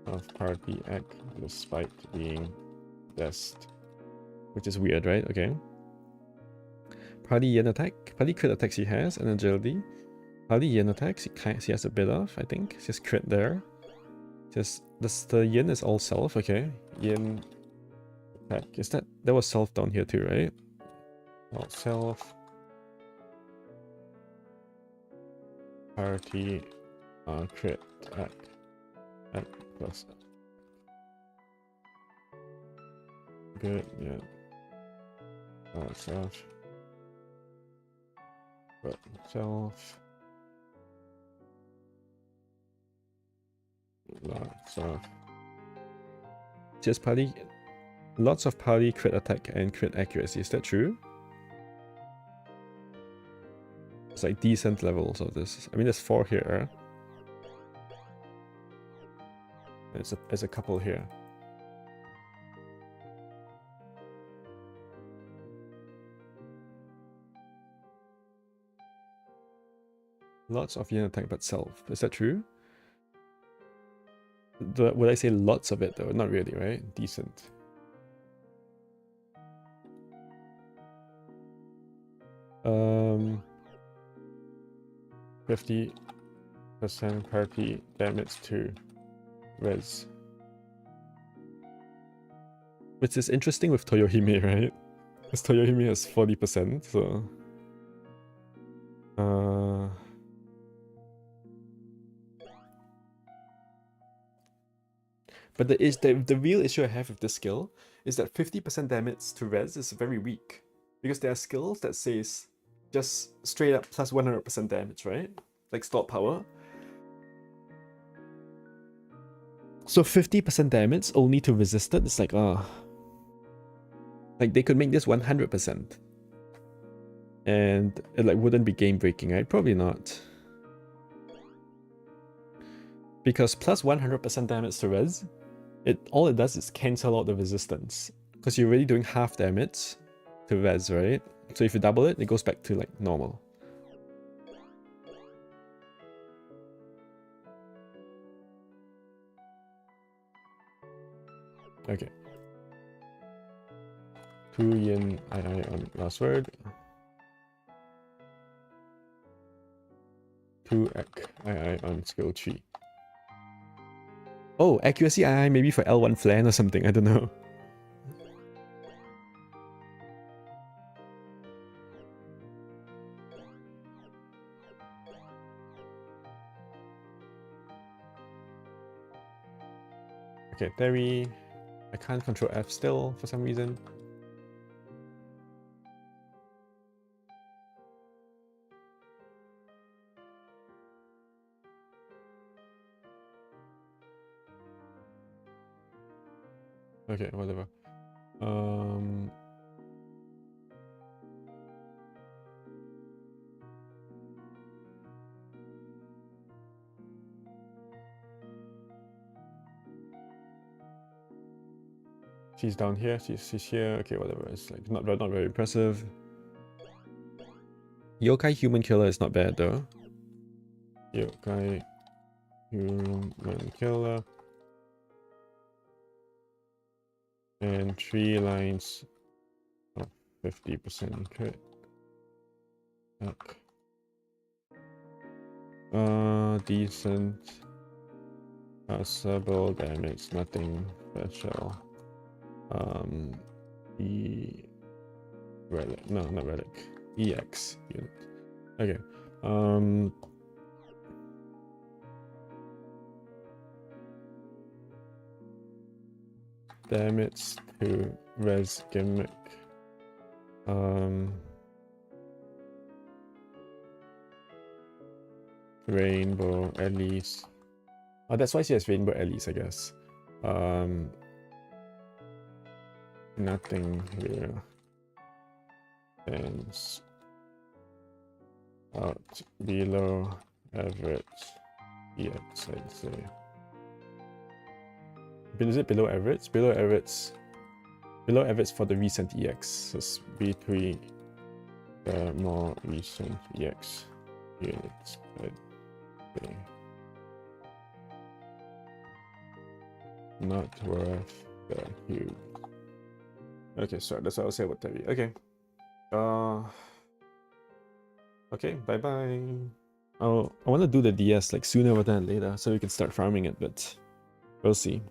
of party ac despite being best, which is weird, right? Okay. Party yin attack, party crit attack she has, and agility. Party yin attack she has a bit of, I think. She has crit there. Just the yin is all self, okay. Yin attack. Is that was self down here too, right? All self. Party crit attack plus good, yeah. Self. But self. Lots of just party, lots of party crit attack and crit accuracy. Is that true? It's like decent levels of this. I mean, there's 4 here. There's a couple here. Lots of yin attack but self. Is that true? Would I say lots of it though? Not really, right? Decent. Um, 50% party damage to res. Which is interesting with Toyohime, right? Because Toyohime has 40%, so... But the real issue I have with this skill is that 50% damage to res is very weak. Because there are skills that says just straight up plus 100% damage, right? Like stop power. So 50% damage only to resisted, it's like, like they could make this 100%. And it like wouldn't be game breaking, right? Probably not. Because plus 100% damage to res, all it does is cancel out the resistance. Because you're already doing half damage to res, right? So if you double it, it goes back to like normal. Okay. 2 yin II on last word. 2 ac II on skill tree. Oh, accuracy II maybe for L1 flan or something, I don't know. Okay, Terry. I can't control F still for some reason. Okay, whatever. She's down here, she's here, okay, whatever. It's like not very impressive. Yokai Human Killer is not bad though. Yokai Human Killer. And 3 lines of 50% crit. Decent. Passable damage, nothing special. Relic, no, not relic. EX unit. Okay. Damage to res gimmick. Rainbow Elise. Oh, that's why she has Rainbow Elise, I guess. Nothing here. And out below average. EX, I'd say. Is it below average? Below average. Below average for the recent EX. It's B3 the more recent EX units. Okay. Not worth the huge. Okay, sorry, that's what I'll say about Terry. Okay. Okay, bye bye. I want to do the DS like sooner rather than later so we can start farming it, but we'll see.